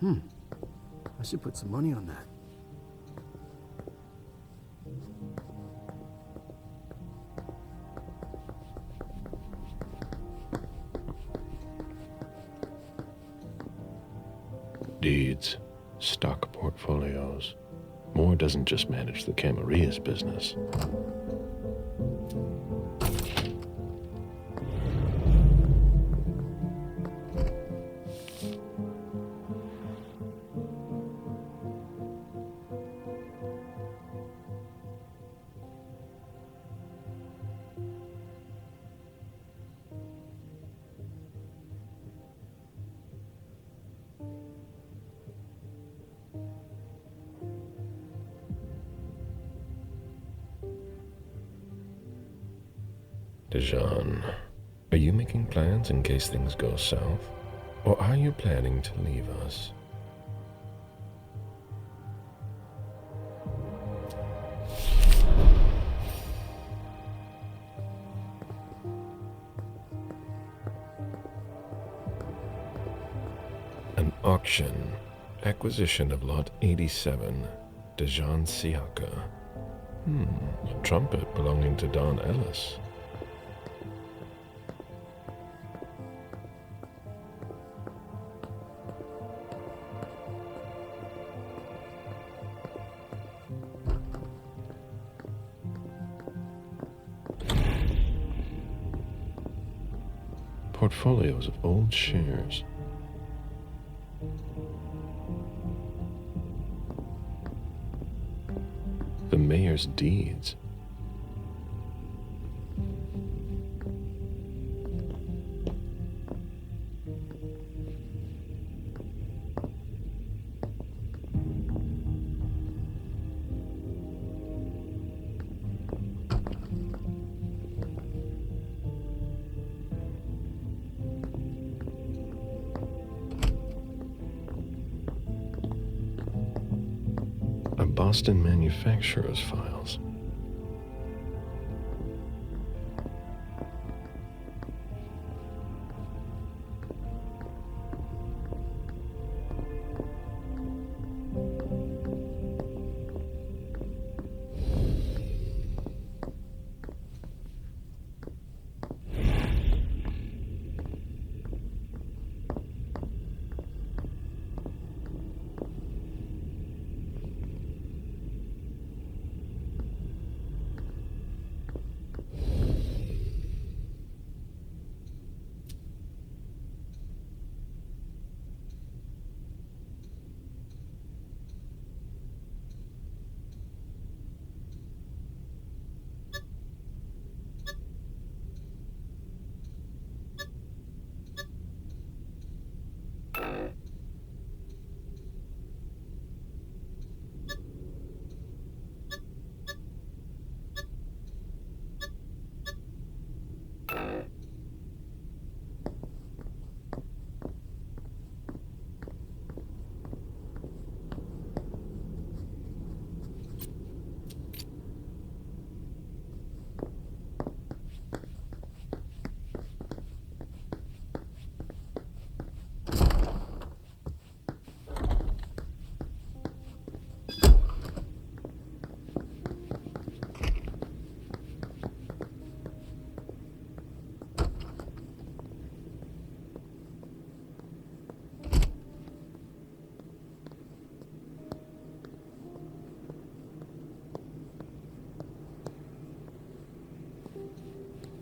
I should put some money on that. Deeds, stock portfolios. Moore doesn't just manage the Camarilla's business. Dijon, are you making plans in case things go south? Or are you planning to leave us? An auction Acquisition of Lot 87, Dejan Siaka. A trumpet belonging to Don Ellis. Portfolios of old shares. The mayor's deeds. Boston manufacturer's files.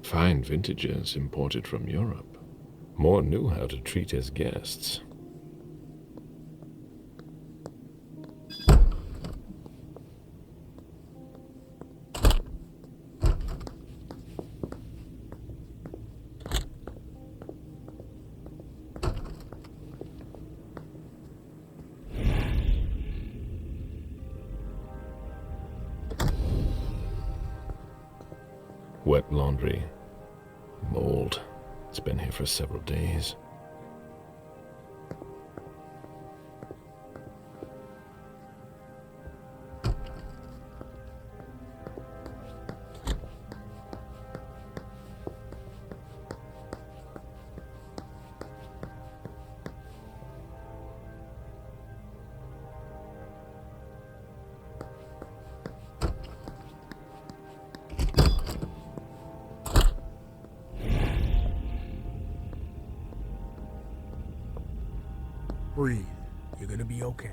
Fine vintages imported from Europe. Moore knew how to treat his guests. Wet laundry. Mold. It's been here for several days. Breathe. You're gonna be okay.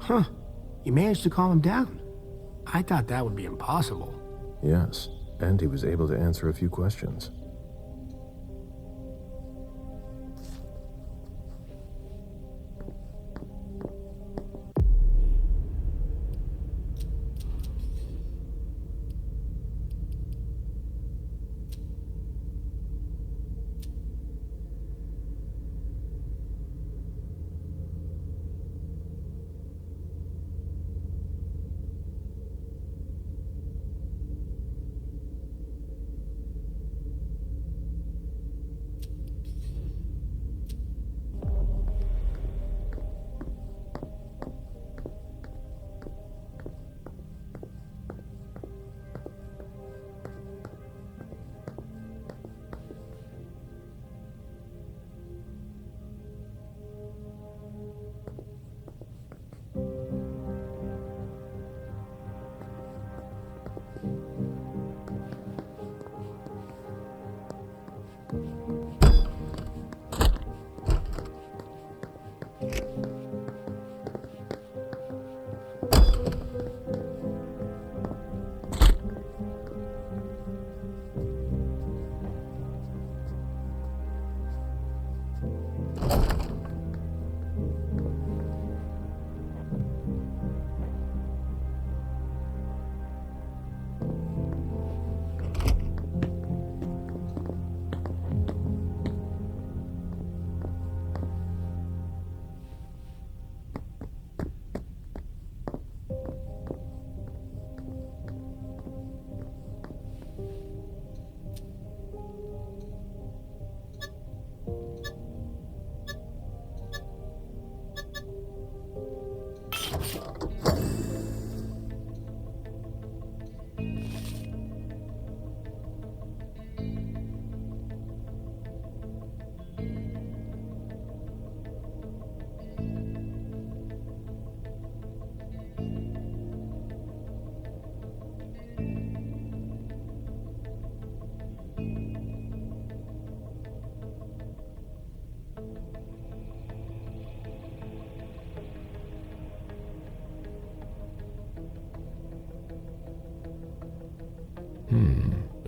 Huh. You managed to calm him down. I thought that would be impossible. Yes, and he was able to answer a few questions.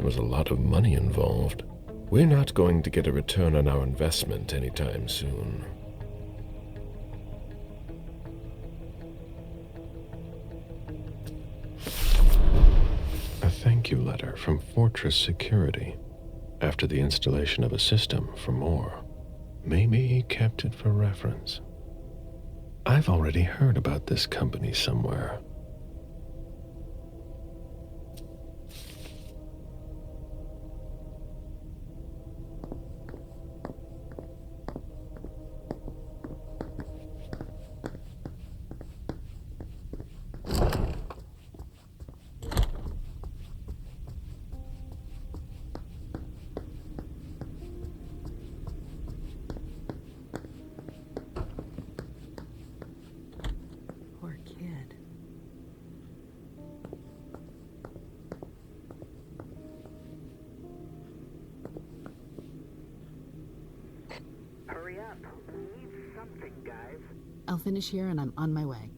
There was a lot of money involved. We're not going to get a return on our investment anytime soon. A thank you letter from Fortress Security. After the installation of a system for more. Maybe he kept it for reference. I've already heard about this company somewhere. I'll finish here and I'm on my way.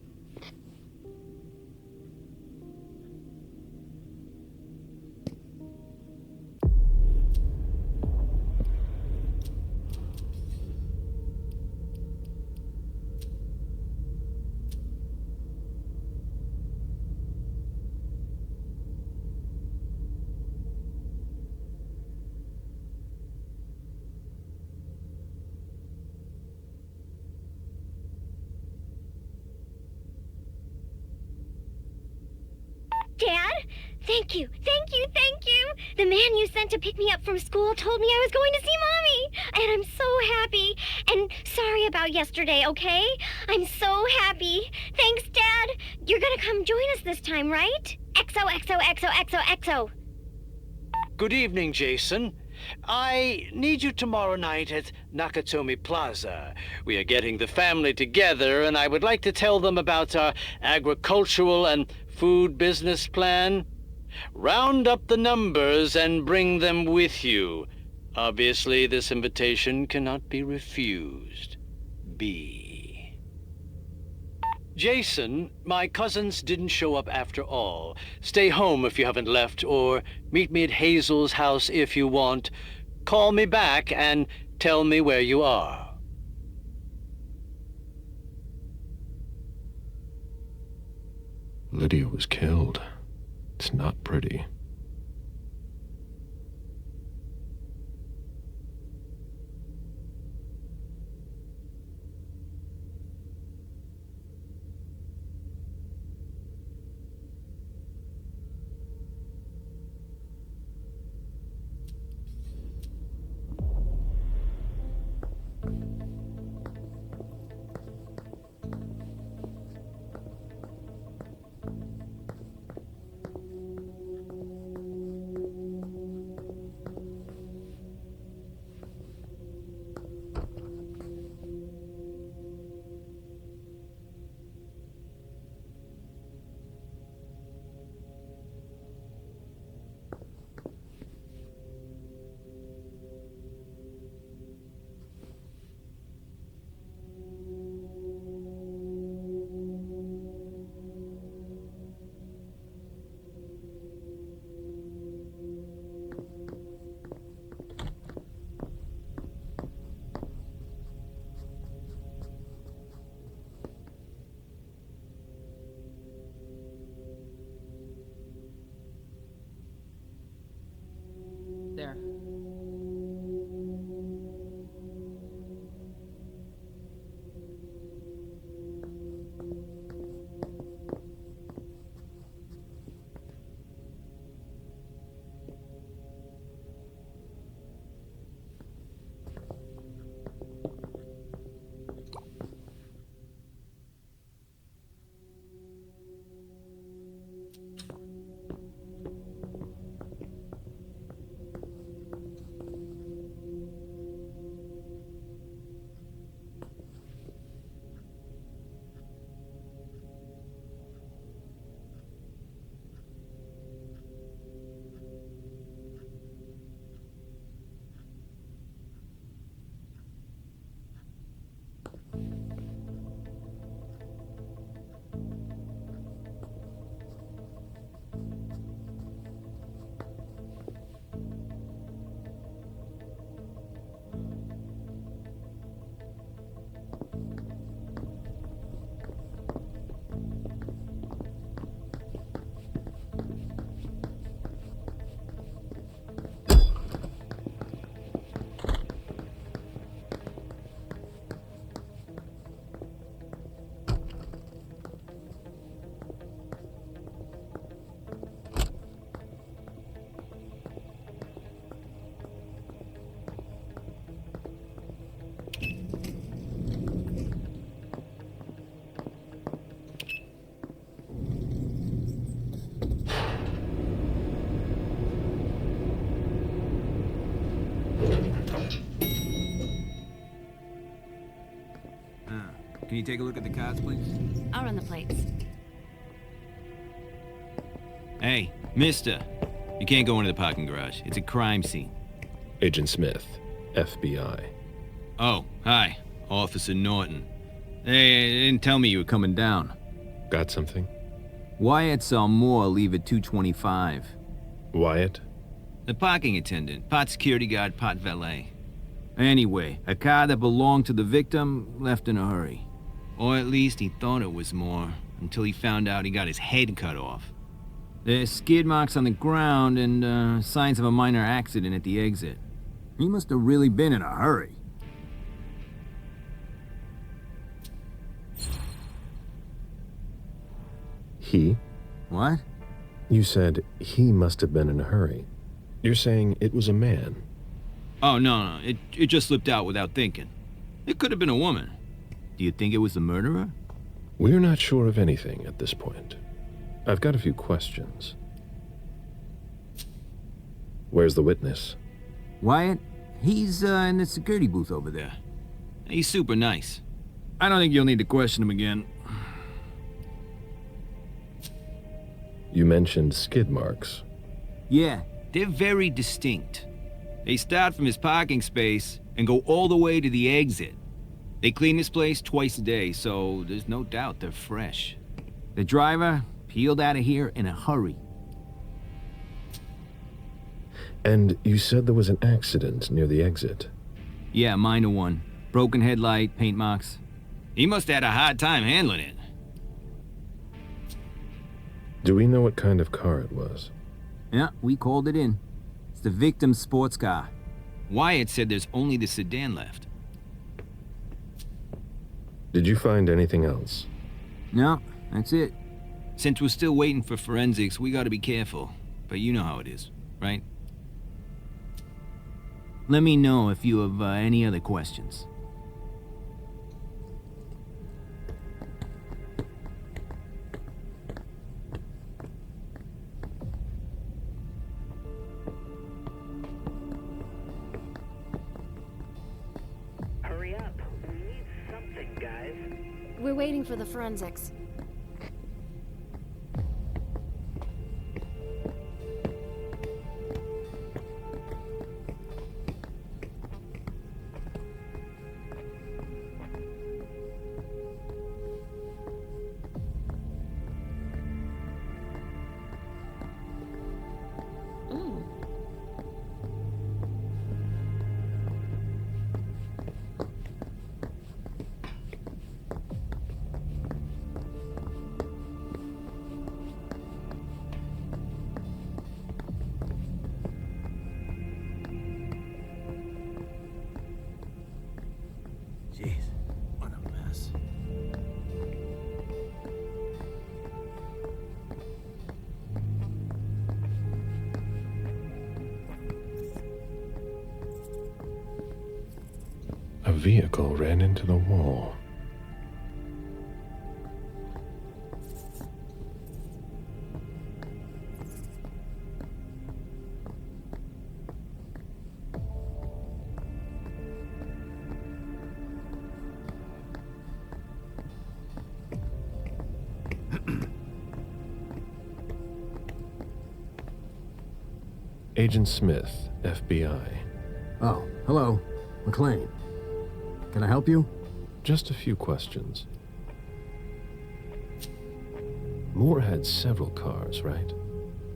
Dad? Thank you, thank you, thank you! The man you sent to pick me up from school told me I was going to see Mommy! And I'm so happy! And sorry about yesterday, okay? I'm so happy! Thanks, Dad! You're gonna come join us this time, right? XOXOXOXOXO! Good evening, Jason. I need you tomorrow night at Nakatomi Plaza. We are getting the family together, and I would like to tell them about our agricultural and food business plan. Round up the numbers and bring them with you. Obviously, this invitation cannot be refused. B. Jason, my cousins didn't show up after all. Stay home if you haven't left, or meet me at Hazel's house if you want. Call me back and tell me where you are. Lydia was killed. It's not pretty. There. Can you take a look at the cards, please? I'll run the plates. Hey, mister. You can't go into the parking garage. It's a crime scene. Agent Smith, FBI. Oh, hi. Officer Norton. They didn't tell me you were coming down. Got something? Wyatt saw Moore leave at 2:25. Wyatt? The parking attendant. Part security guard, part valet. Anyway, a car that belonged to the victim left in a hurry. Or at least he thought it was Moore, until he found out he got his head cut off. There's skid marks on the ground and signs of a minor accident at the exit. He must have really been in a hurry. He? What? You said he must have been in a hurry. You're saying it was a man? Oh, no. It just slipped out without thinking. It could have been a woman. Do you think it was the murderer? We're not sure of anything at this point. I've got a few questions. Where's the witness? Wyatt? He's in the security booth over there. He's super nice. I don't think you'll need to question him again. You mentioned skid marks. Yeah, they're very distinct. They start from his parking space and go all the way to the exit. They clean this place twice a day, so there's no doubt they're fresh. The driver peeled out of here in a hurry. And you said there was an accident near the exit? Yeah, minor one. Broken headlight, paint marks. He must have had a hard time handling it. Do we know what kind of car it was? Yeah, we called it in. It's the victim's sports car. Wyatt said there's only the sedan left. Did you find anything else? No, that's it. Since we're still waiting for forensics, we gotta be careful. But you know how it is, right? Let me know if you have any other questions. Hurry up. We need something, guys. We're waiting for the forensics. Jeez, what a mess. A vehicle ran into the wall. Agent Smith, FBI. Oh, hello. McLean. Can I help you? Just a few questions. Moore had several cars, right?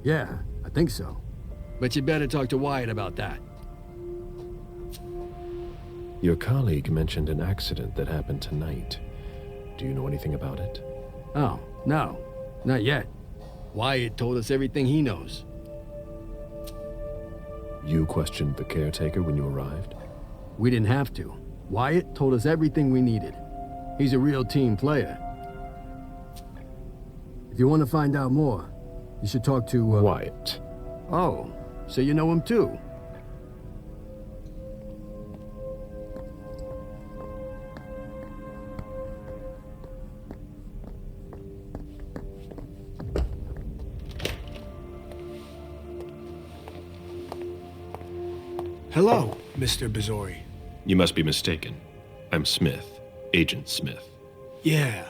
Yeah, I think so. But you better talk to Wyatt about that. Your colleague mentioned an accident that happened tonight. Do you know anything about it? Oh, no. Not yet. Wyatt told us everything he knows. You questioned the caretaker when you arrived? We didn't have to. Wyatt told us everything we needed. He's a real team player. If you want to find out more, you should talk to, Wyatt. Oh, so you know him too? Hello, Mr. Bizori. You must be mistaken. I'm Smith, Agent Smith. Yeah,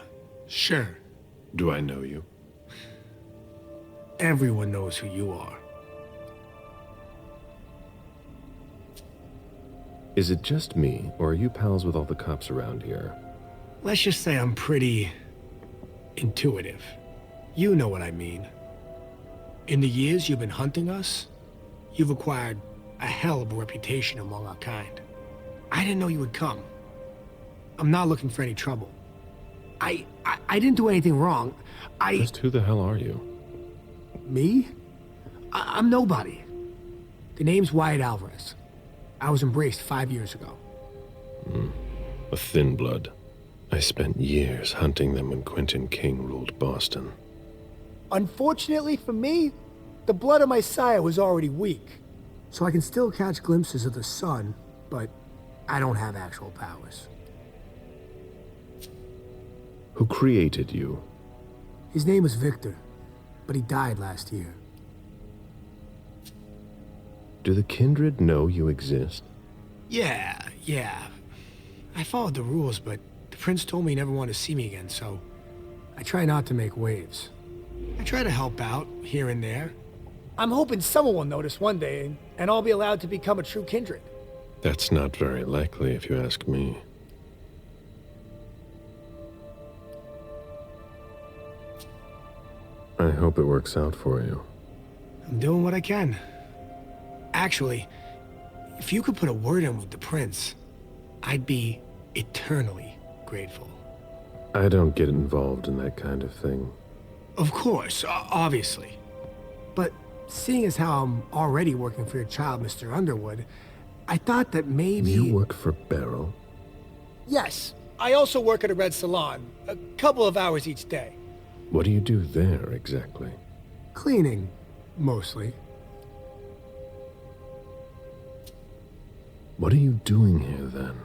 sure. Do I know you? Everyone knows who you are. Is it just me, or are you pals with all the cops around here? Let's just say I'm pretty intuitive. You know what I mean. In the years you've been hunting us, you've acquired a hell of a reputation among our kind. I didn't know you would come. I'm not looking for any trouble. I didn't do anything wrong. Just who the hell are you? Me? I'm nobody. The name's Wyatt Alvarez. I was embraced 5 years ago. A thin blood. I spent years hunting them when Quentin King ruled Boston. Unfortunately for me, the blood of my sire was already weak. So I can still catch glimpses of the sun, but I don't have actual powers. Who created you? His name was Victor, but he died last year. Do the kindred know you exist? Yeah. I followed the rules, but the prince told me he never wanted to see me again, so I try not to make waves. I try to help out, here and there. I'm hoping someone will notice one day, and I'll be allowed to become a true kindred. That's not very likely, if you ask me. I hope it works out for you. I'm doing what I can. Actually, if you could put a word in with the prince, I'd be eternally grateful. I don't get involved in that kind of thing. Of course, obviously. But seeing as how I'm already working for your child, Mr. Underwood, I thought that maybe... You work for Beryl? Yes. I also work at a red salon, a couple of hours each day. What do you do there, exactly? Cleaning, mostly. What are you doing here, then?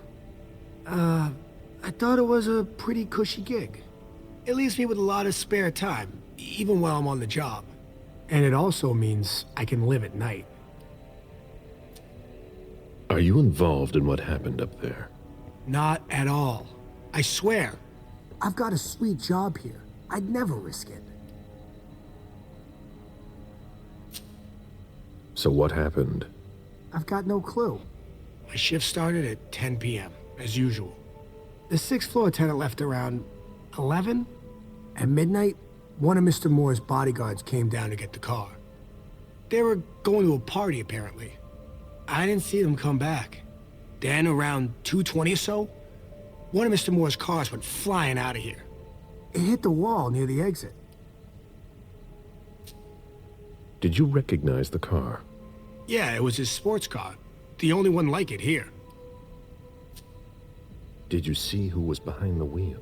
I thought it was a pretty cushy gig. It leaves me with a lot of spare time, even while I'm on the job. And it also means I can live at night. Are you involved in what happened up there? Not at all. I swear. I've got a sweet job here. I'd never risk it. So what happened? I've got no clue. My shift started at 10 p.m., as usual. The 6th floor tenant left around 11. At midnight, one of Mr. Moore's bodyguards came down to get the car. They were going to a party, apparently. I didn't see them come back. Then, around 2:20 or so, one of Mr. Moore's cars went flying out of here. It hit the wall near the exit. Did you recognize the car? Yeah, it was his sports car. The only one like it here. Did you see who was behind the wheel?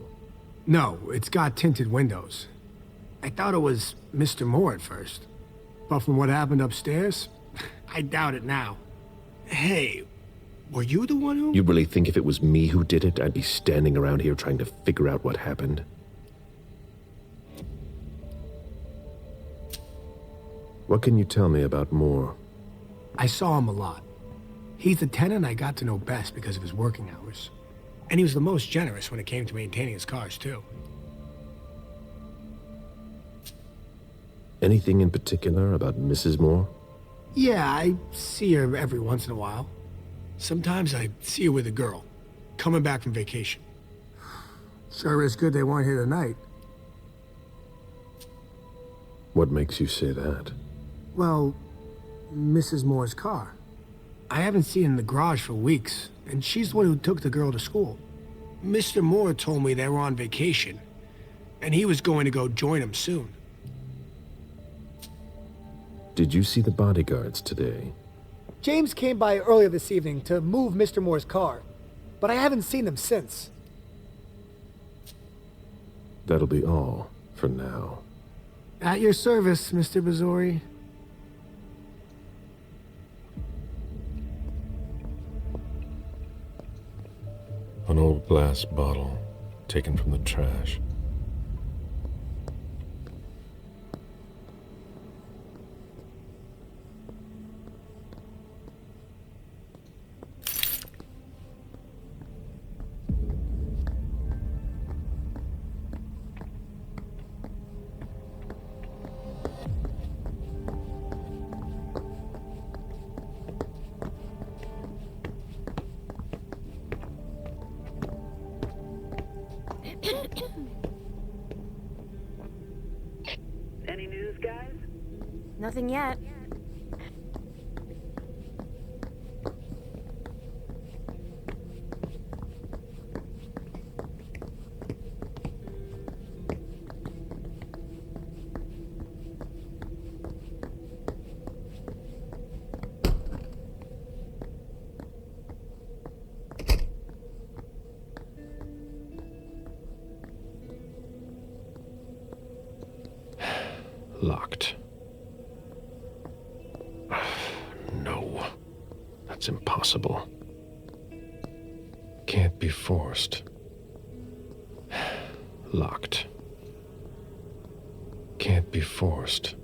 No, it's got tinted windows. I thought it was Mr. Moore at first. But from what happened upstairs, I doubt it now. Hey, were you the one who... You really think if it was me who did it, I'd be standing around here trying to figure out what happened? What can you tell me about Moore? I saw him a lot. He's the tenant I got to know best because of his working hours. And he was the most generous when it came to maintaining his cars, too. Anything in particular about Mrs. Moore? Yeah, I see her every once in a while. Sometimes I see her with a girl, coming back from vacation. Sure is good they weren't here tonight. What makes you say that? Well, Mrs. Moore's car. I haven't seen her in the garage for weeks, and she's the one who took the girl to school. Mr. Moore told me they were on vacation, and he was going to go join them soon. Did you see the bodyguards today? James came by earlier this evening to move Mr. Moore's car, but I haven't seen them since. That'll be all for now. At your service, Mr. Bazori. An old glass bottle taken from the trash. Any news, guys? Nothing yet. Locked. No. That's impossible. Can't be forced. Locked. Can't be forced.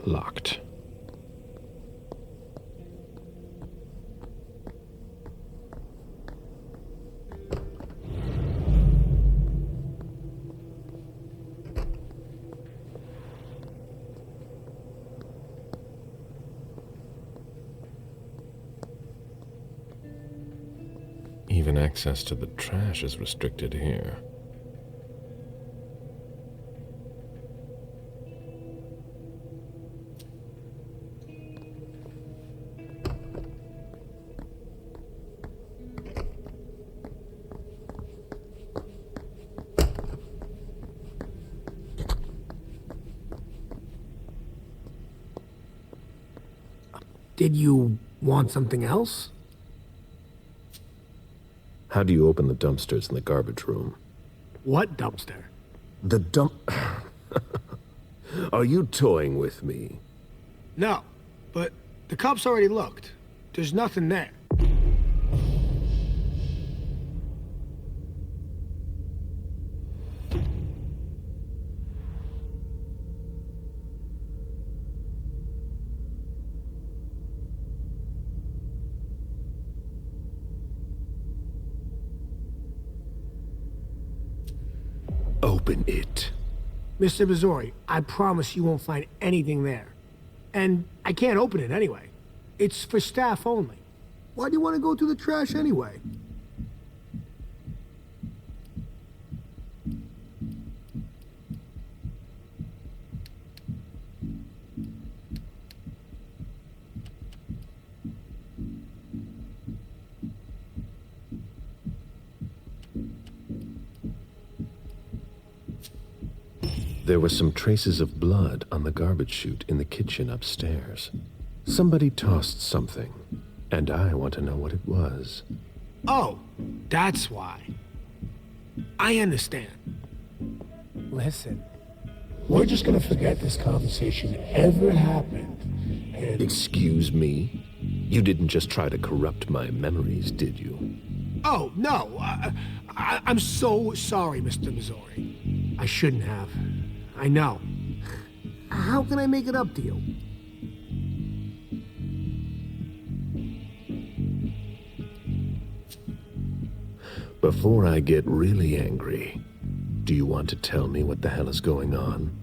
Locked. Even access to the trash is restricted here. Did you want something else? How do you open the dumpsters in the garbage room? What dumpster? The dump... Are you toying with me? No, but the cops already looked. There's nothing there. Open it. Mr. Missouri, I promise you won't find anything there. And I can't open it anyway. It's for staff only. Why do you want to go through the trash anyway? There were some traces of blood on the garbage chute in the kitchen upstairs. Somebody tossed something, and I want to know what it was. Oh, that's why. I understand. Listen, we're just gonna forget this conversation ever happened, and... Excuse me? You didn't just try to corrupt my memories, did you? Oh, no. I'm so sorry, Mr. Missouri. I shouldn't have. I know. How can I make it up to you? Before I get really angry, do you want to tell me what the hell is going on?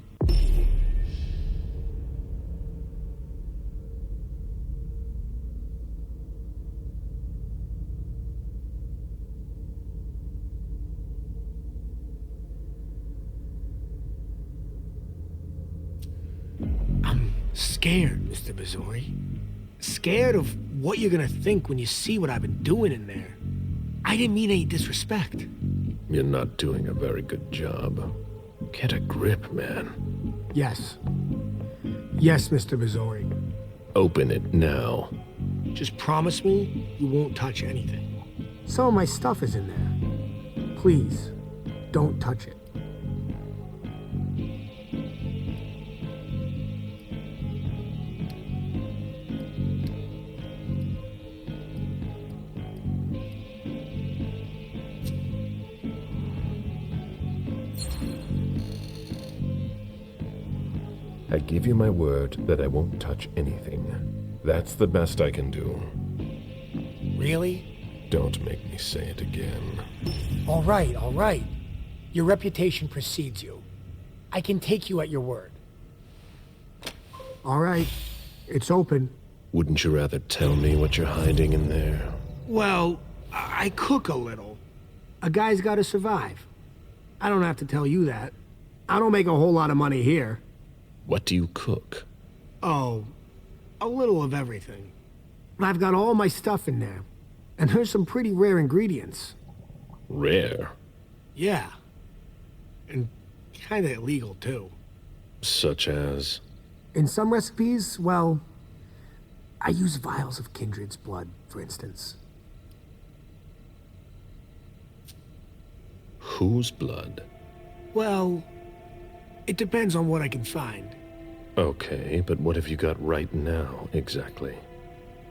Scared, Mr. Missouri. Scared of what you're gonna think when you see what I've been doing in there. I didn't mean any disrespect. You're not doing a very good job. Get a grip, man. Yes. Yes, Mr. Missouri. Open it now. Just promise me you won't touch anything. Some of my stuff is in there. Please, don't touch it. I give you my word that I won't touch anything. That's the best I can do. Really? Don't make me say it again. All right, all right. Your reputation precedes you. I can take you at your word. All right, it's open. Wouldn't you rather tell me what you're hiding in there? Well, I cook a little. A guy's gotta survive. I don't have to tell you that. I don't make a whole lot of money here. What do you cook? Oh, a little of everything. But I've got all my stuff in there. And there's some pretty rare ingredients. Rare? Yeah. And kinda illegal, too. Such as? In some recipes, well, I use vials of kindred's blood, for instance. Whose blood? Well, it depends on what I can find. Okay, but what have you got right now, exactly?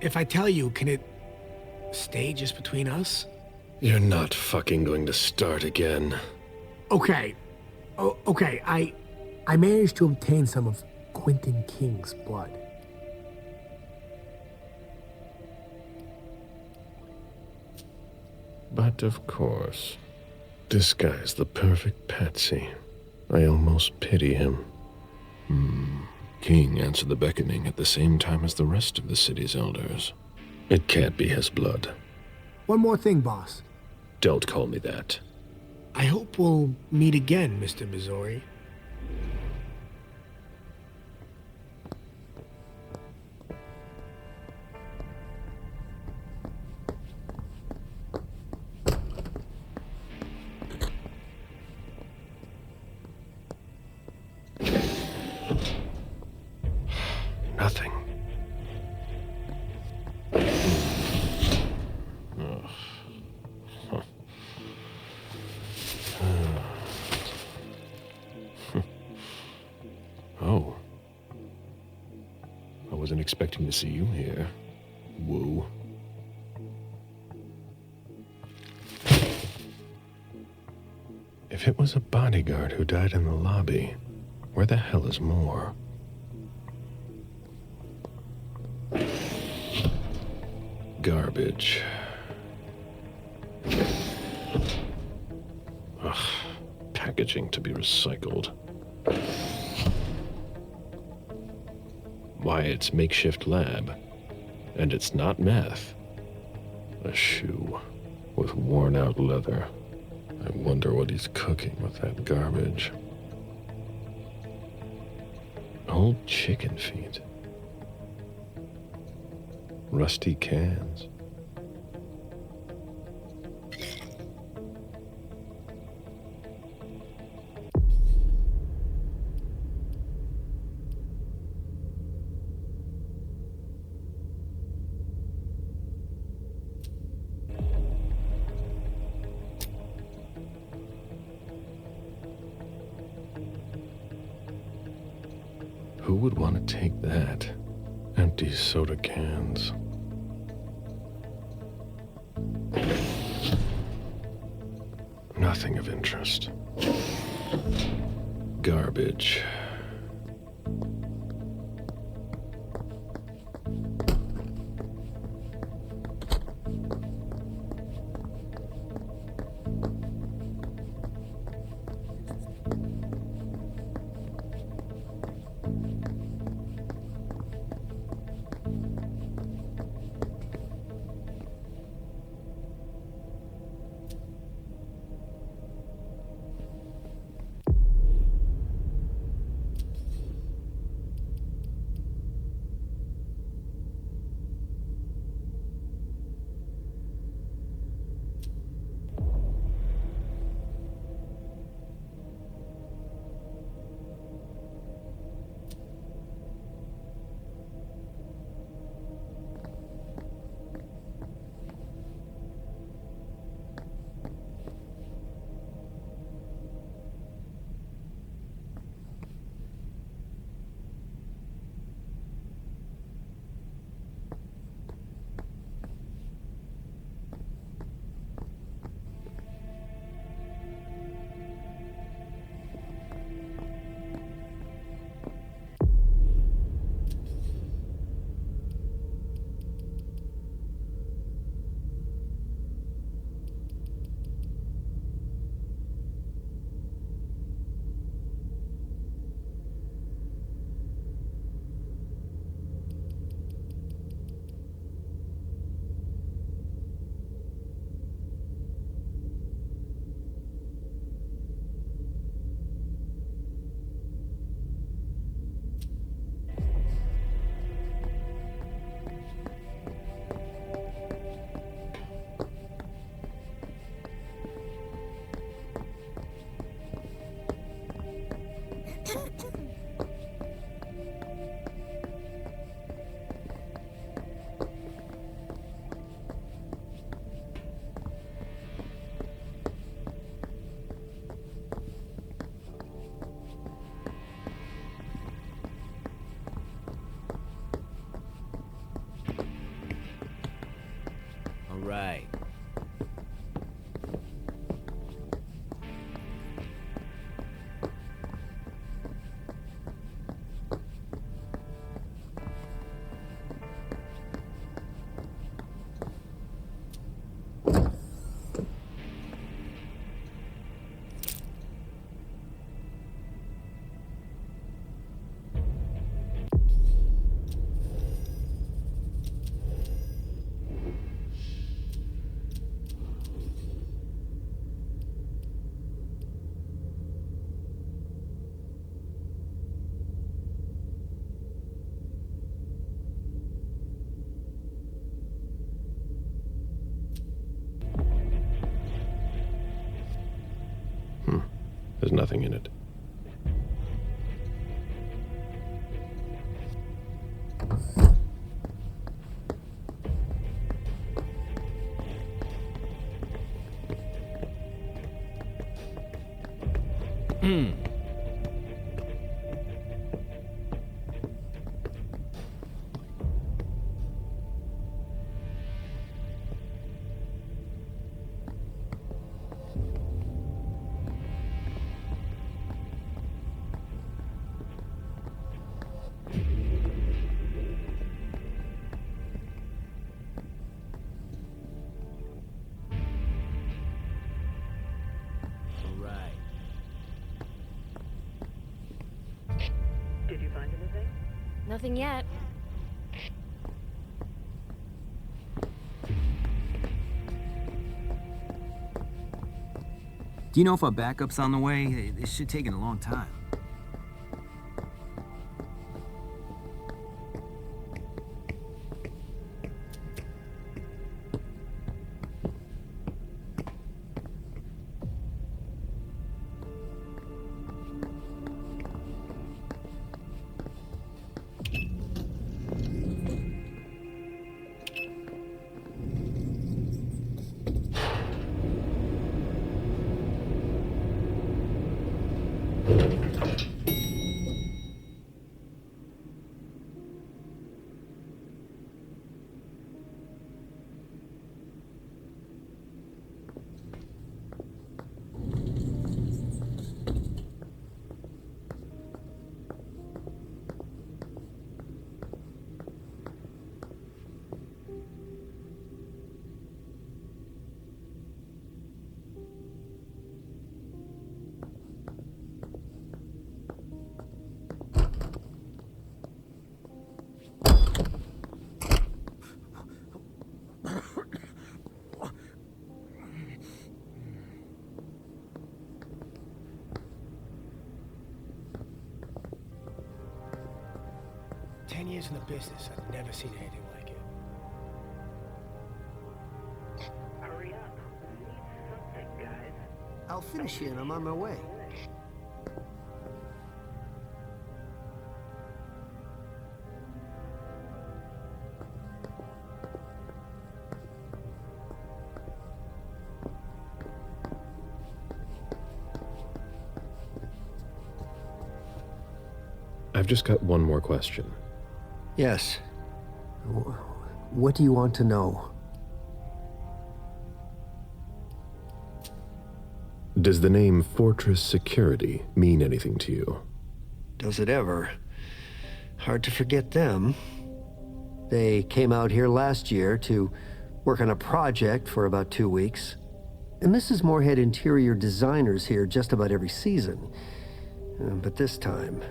If I tell you, can it stay just between us? You're not fucking going to start again. Okay. Okay, I managed to obtain some of Quentin King's blood. But of course, this guy's the perfect patsy. I almost pity him. King answered the beckoning at the same time as the rest of the city's elders. It can't be his blood. One more thing, boss. Don't call me that. I hope we'll meet again, Mr. Missouri. Nothing. Oh. I wasn't expecting to see you here. Woo. If it was a bodyguard who died in the lobby, where the hell is Moore? Garbage. Ugh, packaging to be recycled. Why, it's makeshift lab. And it's not meth. A shoe with worn-out leather. I wonder what he's cooking with that garbage. Old chicken feet. Rusty cans. Who would want to take that? Empty soda cans. Nothing of interest. Garbage. There's nothing in it. Did you find anything? Nothing yet. Do you know if our backup's on the way? This should take a long time. Years in the business, I've never seen anything like it. Hurry up. We need something, guys. I'll finish you and I'm on my way. I've just got one more question. Yes. What do you want to know? Does the name Fortress Security mean anything to you? Does it ever? Hard to forget them. They came out here last year to work on a project for about 2 weeks. And Mrs. Moore had interior designers here just about every season. But this time,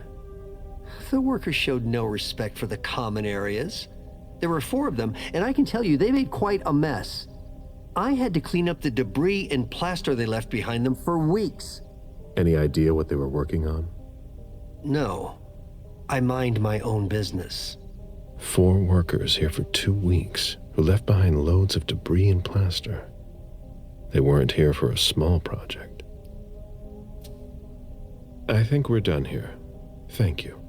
the workers showed no respect for the common areas. There were 4 of them, and I can tell you, they made quite a mess. I had to clean up the debris and plaster they left behind them for weeks. Any idea what they were working on? No. I mind my own business. 4 workers here for 2 weeks who left behind loads of debris and plaster. They weren't here for a small project. I think we're done here. Thank you.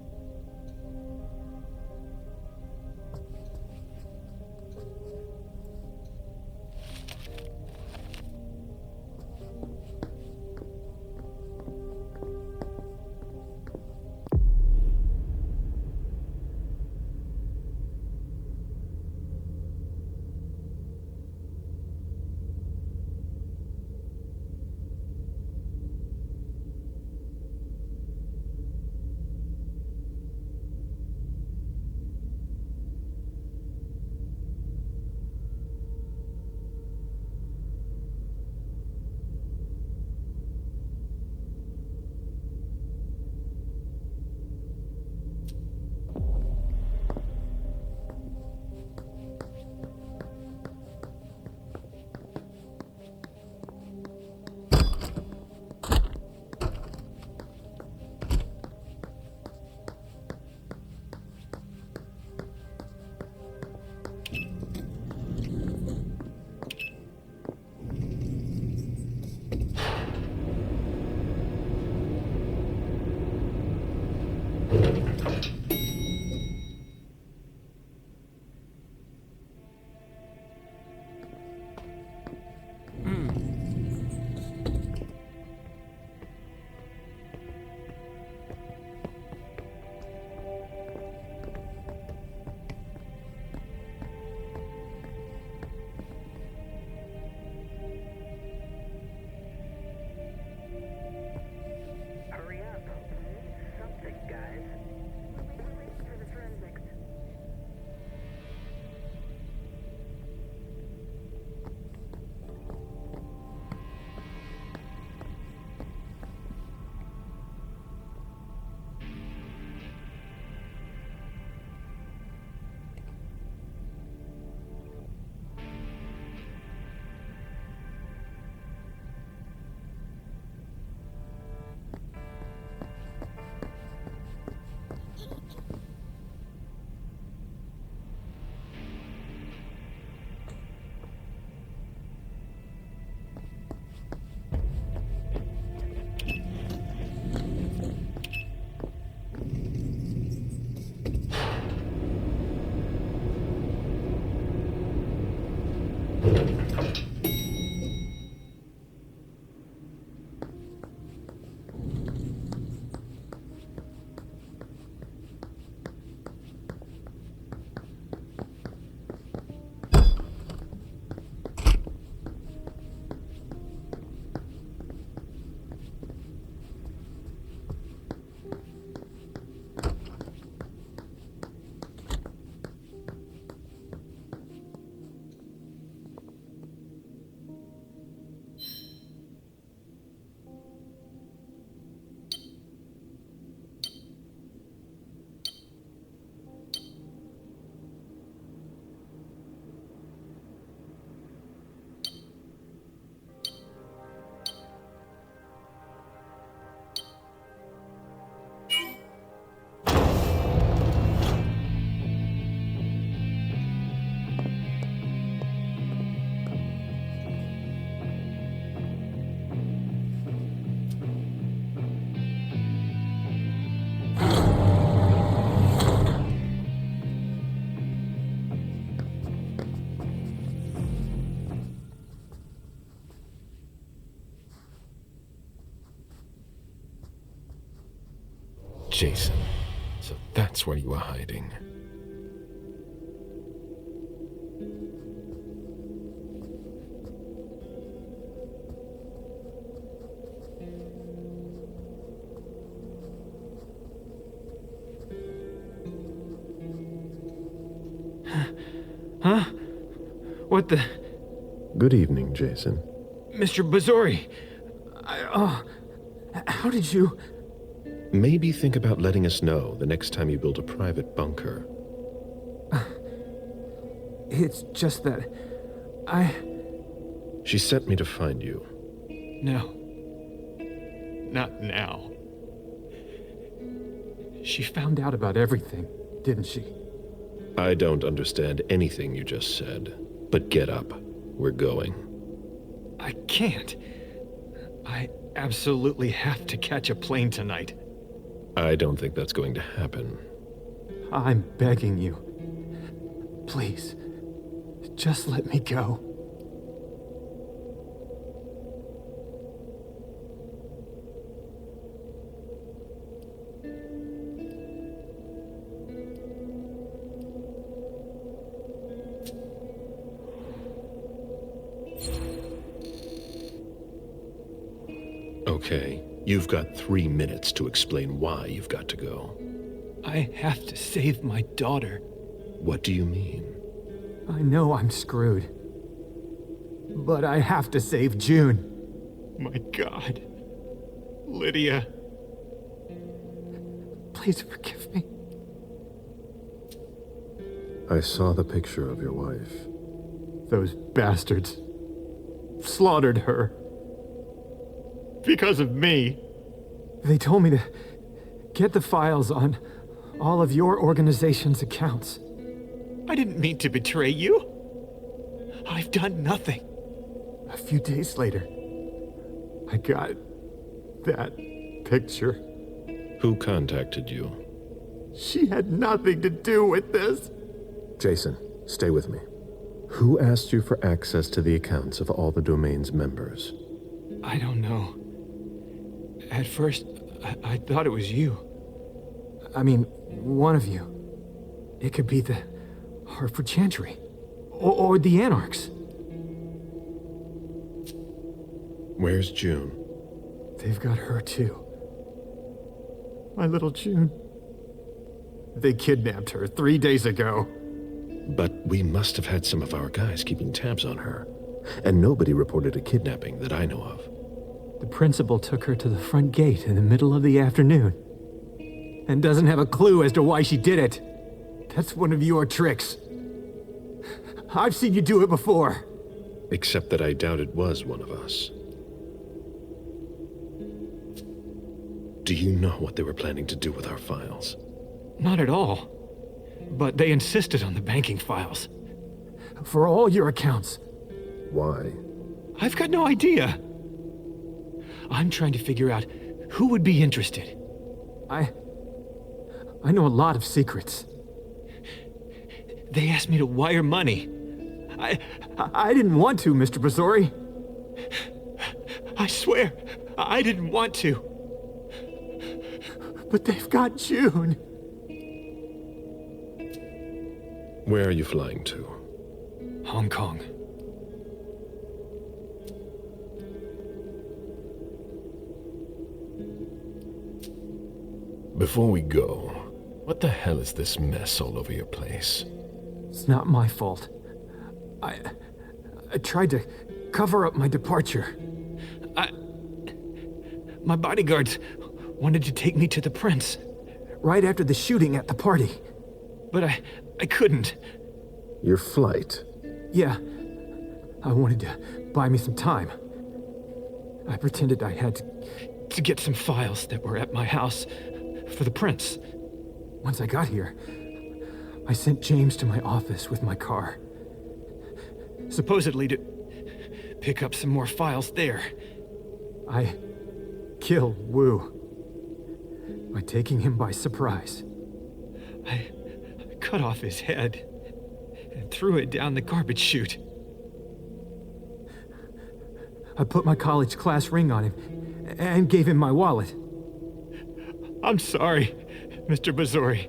Jason, so that's where you were hiding. Huh? What the... Good evening, Jason. Mr. Bazori! How did you... Maybe think about letting us know the next time you build a private bunker. It's just that... She sent me to find you. No. Not now. She found out about everything, didn't she? I don't understand anything you just said, but get up. We're going. I can't. I absolutely have to catch a plane tonight. I don't think that's going to happen. I'm begging you. Please, just let me go. Okay, you've got 3 minutes to explain why you've got to go. I have to save my daughter. What do you mean? I know I'm screwed. But I have to save June. My God. Lydia. Please forgive me. I saw the picture of your wife. Those bastards slaughtered her. Because of me. They told me to get the files on all of your organization's accounts. I didn't mean to betray you. I've done nothing. A few days later, I got that picture. Who contacted you? She had nothing to do with this. Jason, stay with me. Who asked you for access to the accounts of all the domain's members? I don't know. At first, I thought it was you. I mean, one of you. It could be the Hartford Chantry. Or the Anarchs. Where's June? They've got her too. My little June. They kidnapped her 3 days ago. But we must have had some of our guys keeping tabs on her. And nobody reported a kidnapping that I know of. The principal took her to the front gate in the middle of the afternoon. And doesn't have a clue as to why she did it. That's one of your tricks. I've seen you do it before. Except that I doubt it was one of us. Do you know what they were planning to do with our files? Not at all. But they insisted on the banking files. For all your accounts. Why? I've got no idea. I'm trying to figure out who would be interested. I know a lot of secrets. They asked me to wire money. I didn't want to, Mr. Bazori. I swear, I didn't want to. But they've got June. Where are you flying to? Hong Kong. Before we go, what the hell is this mess all over your place? It's not my fault. I tried to cover up my departure. My bodyguards wanted to take me to the prince right after the shooting at the party. But I couldn't. Your flight? Yeah. I wanted to buy me some time. I pretended I had to get some files that were at my house for the prince. Once I got here, I sent James to my office with my car. Supposedly to pick up some more files there. I killed Wu by taking him by surprise. I cut off his head and threw it down the garbage chute. I put my college class ring on him and gave him my wallet. I'm sorry. Mr. Bazori.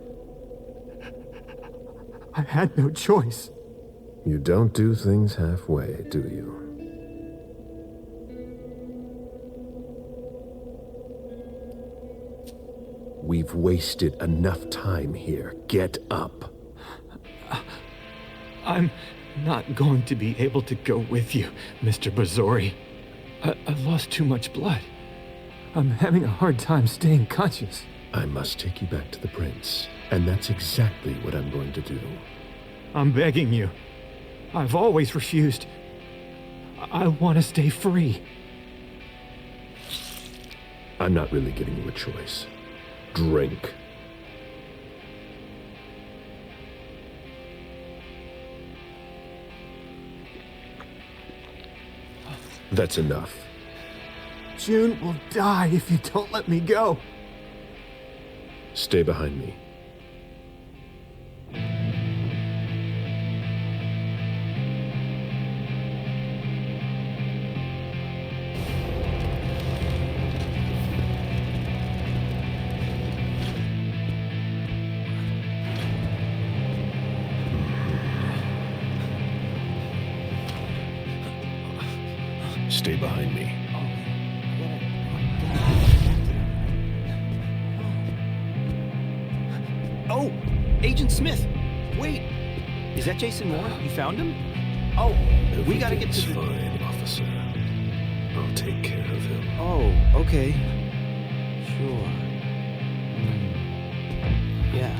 I had no choice. You don't do things halfway, do you? We've wasted enough time here. Get up. I'm not going to be able to go with you, Mr. Bazori. I've lost too much blood. I'm having a hard time staying conscious. I must take you back to the prince, and that's exactly what I'm going to do. I'm begging you. I've always refused. I want to stay free. I'm not really giving you a choice. Drink. That's enough. June will die if you don't let me go. Stay behind me. Stay behind me. Oh, Agent Smith. Wait. Is that Jason Moore? You found him? Oh, we gotta get to the... Fine, officer. I'll take care of him. Oh, okay. Sure. Yeah.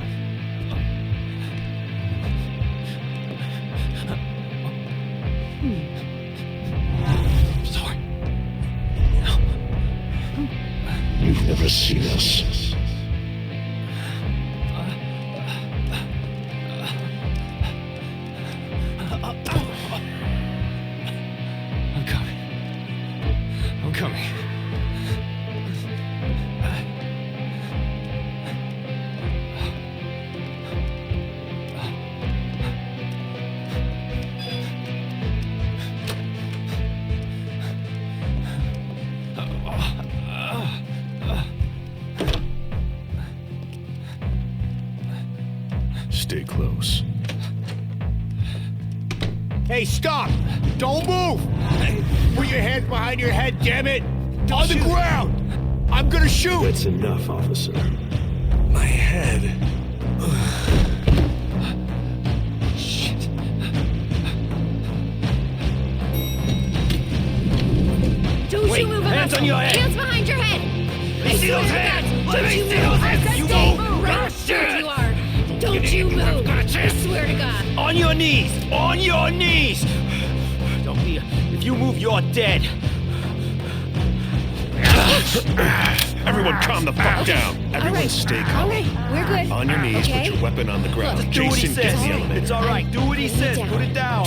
Sorry. You've never seen us. I'm coming. Stay close. Hey, stop! Don't move! Put your hands behind your head, damn it! On the ground! I'm gonna shoot! That's enough, officer. My head. Shit. Don't Wait, you move hands on your head. Hands behind your head! Let me see those hands! Let me see those hands! You move! Right you are! Don't you move! I swear to God! On your knees! On your knees! Don't be... If you move, you're dead. Everyone calm the fuck down. Everyone stay calm. All right, we're good. On your knees, okay? put your weapon on the ground. Do what he Jason, get says. in the elevator. It's all right. Do what he says. down. Put it down.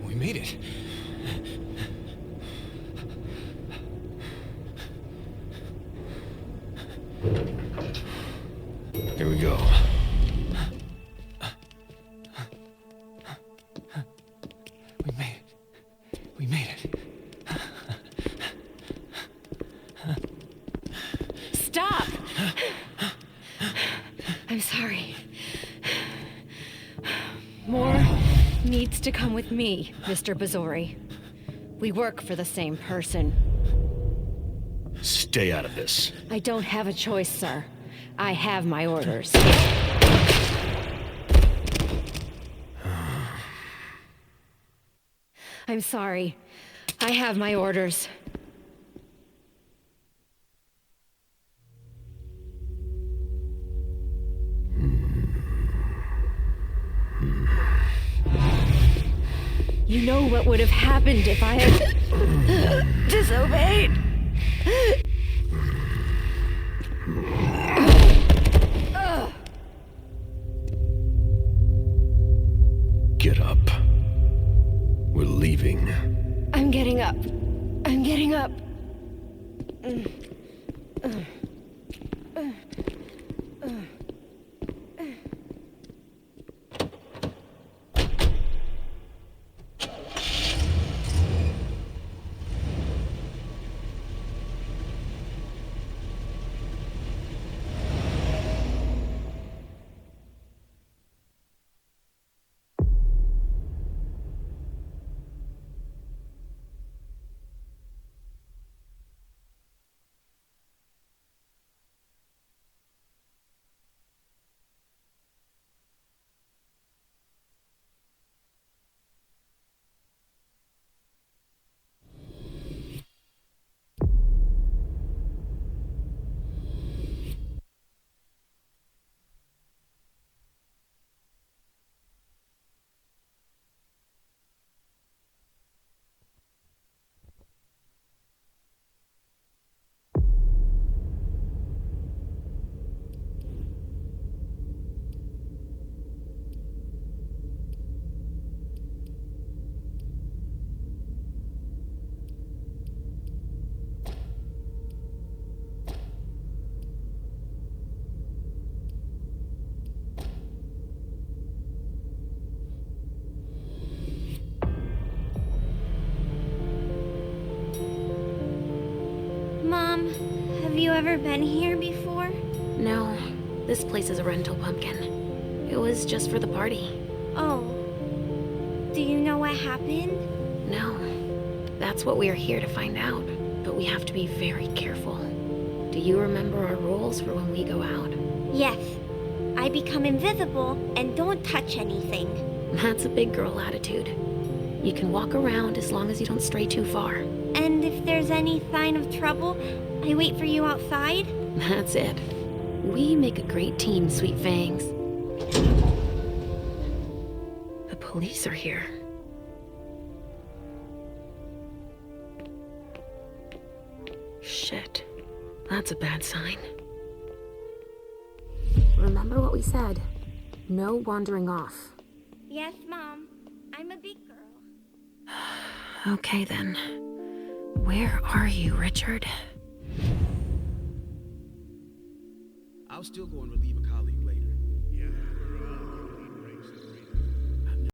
We made it. Here we go. We made it. We made it. Stop! I'm sorry. Moore needs to come with me, Mr. Bazori. We work for the same person. Stay out of this. I don't have a choice, sir. I have my orders. I'm sorry. I have my orders. You know what would have happened if I had disobeyed? Get up. We're leaving. I'm getting up. I'm getting up. ever been here before? No, this place is a rental pumpkin. It was just for the party. Oh. Do you know what happened? No. That's what we are here to find out. But we have to be very careful. Do you remember our rules for when we go out? Yes. I become invisible and don't touch anything. That's a big girl attitude. You can walk around as long as you don't stray too far. And if there's any sign of trouble, I wait for you outside? That's it. We make a great team, Sweet Fangs. The police are here. Shit. That's a bad sign. Remember what we said. No wandering off. Yes, Mom. I'm a big girl. Okay then. Where are you, Richard? I'll still go and relieve a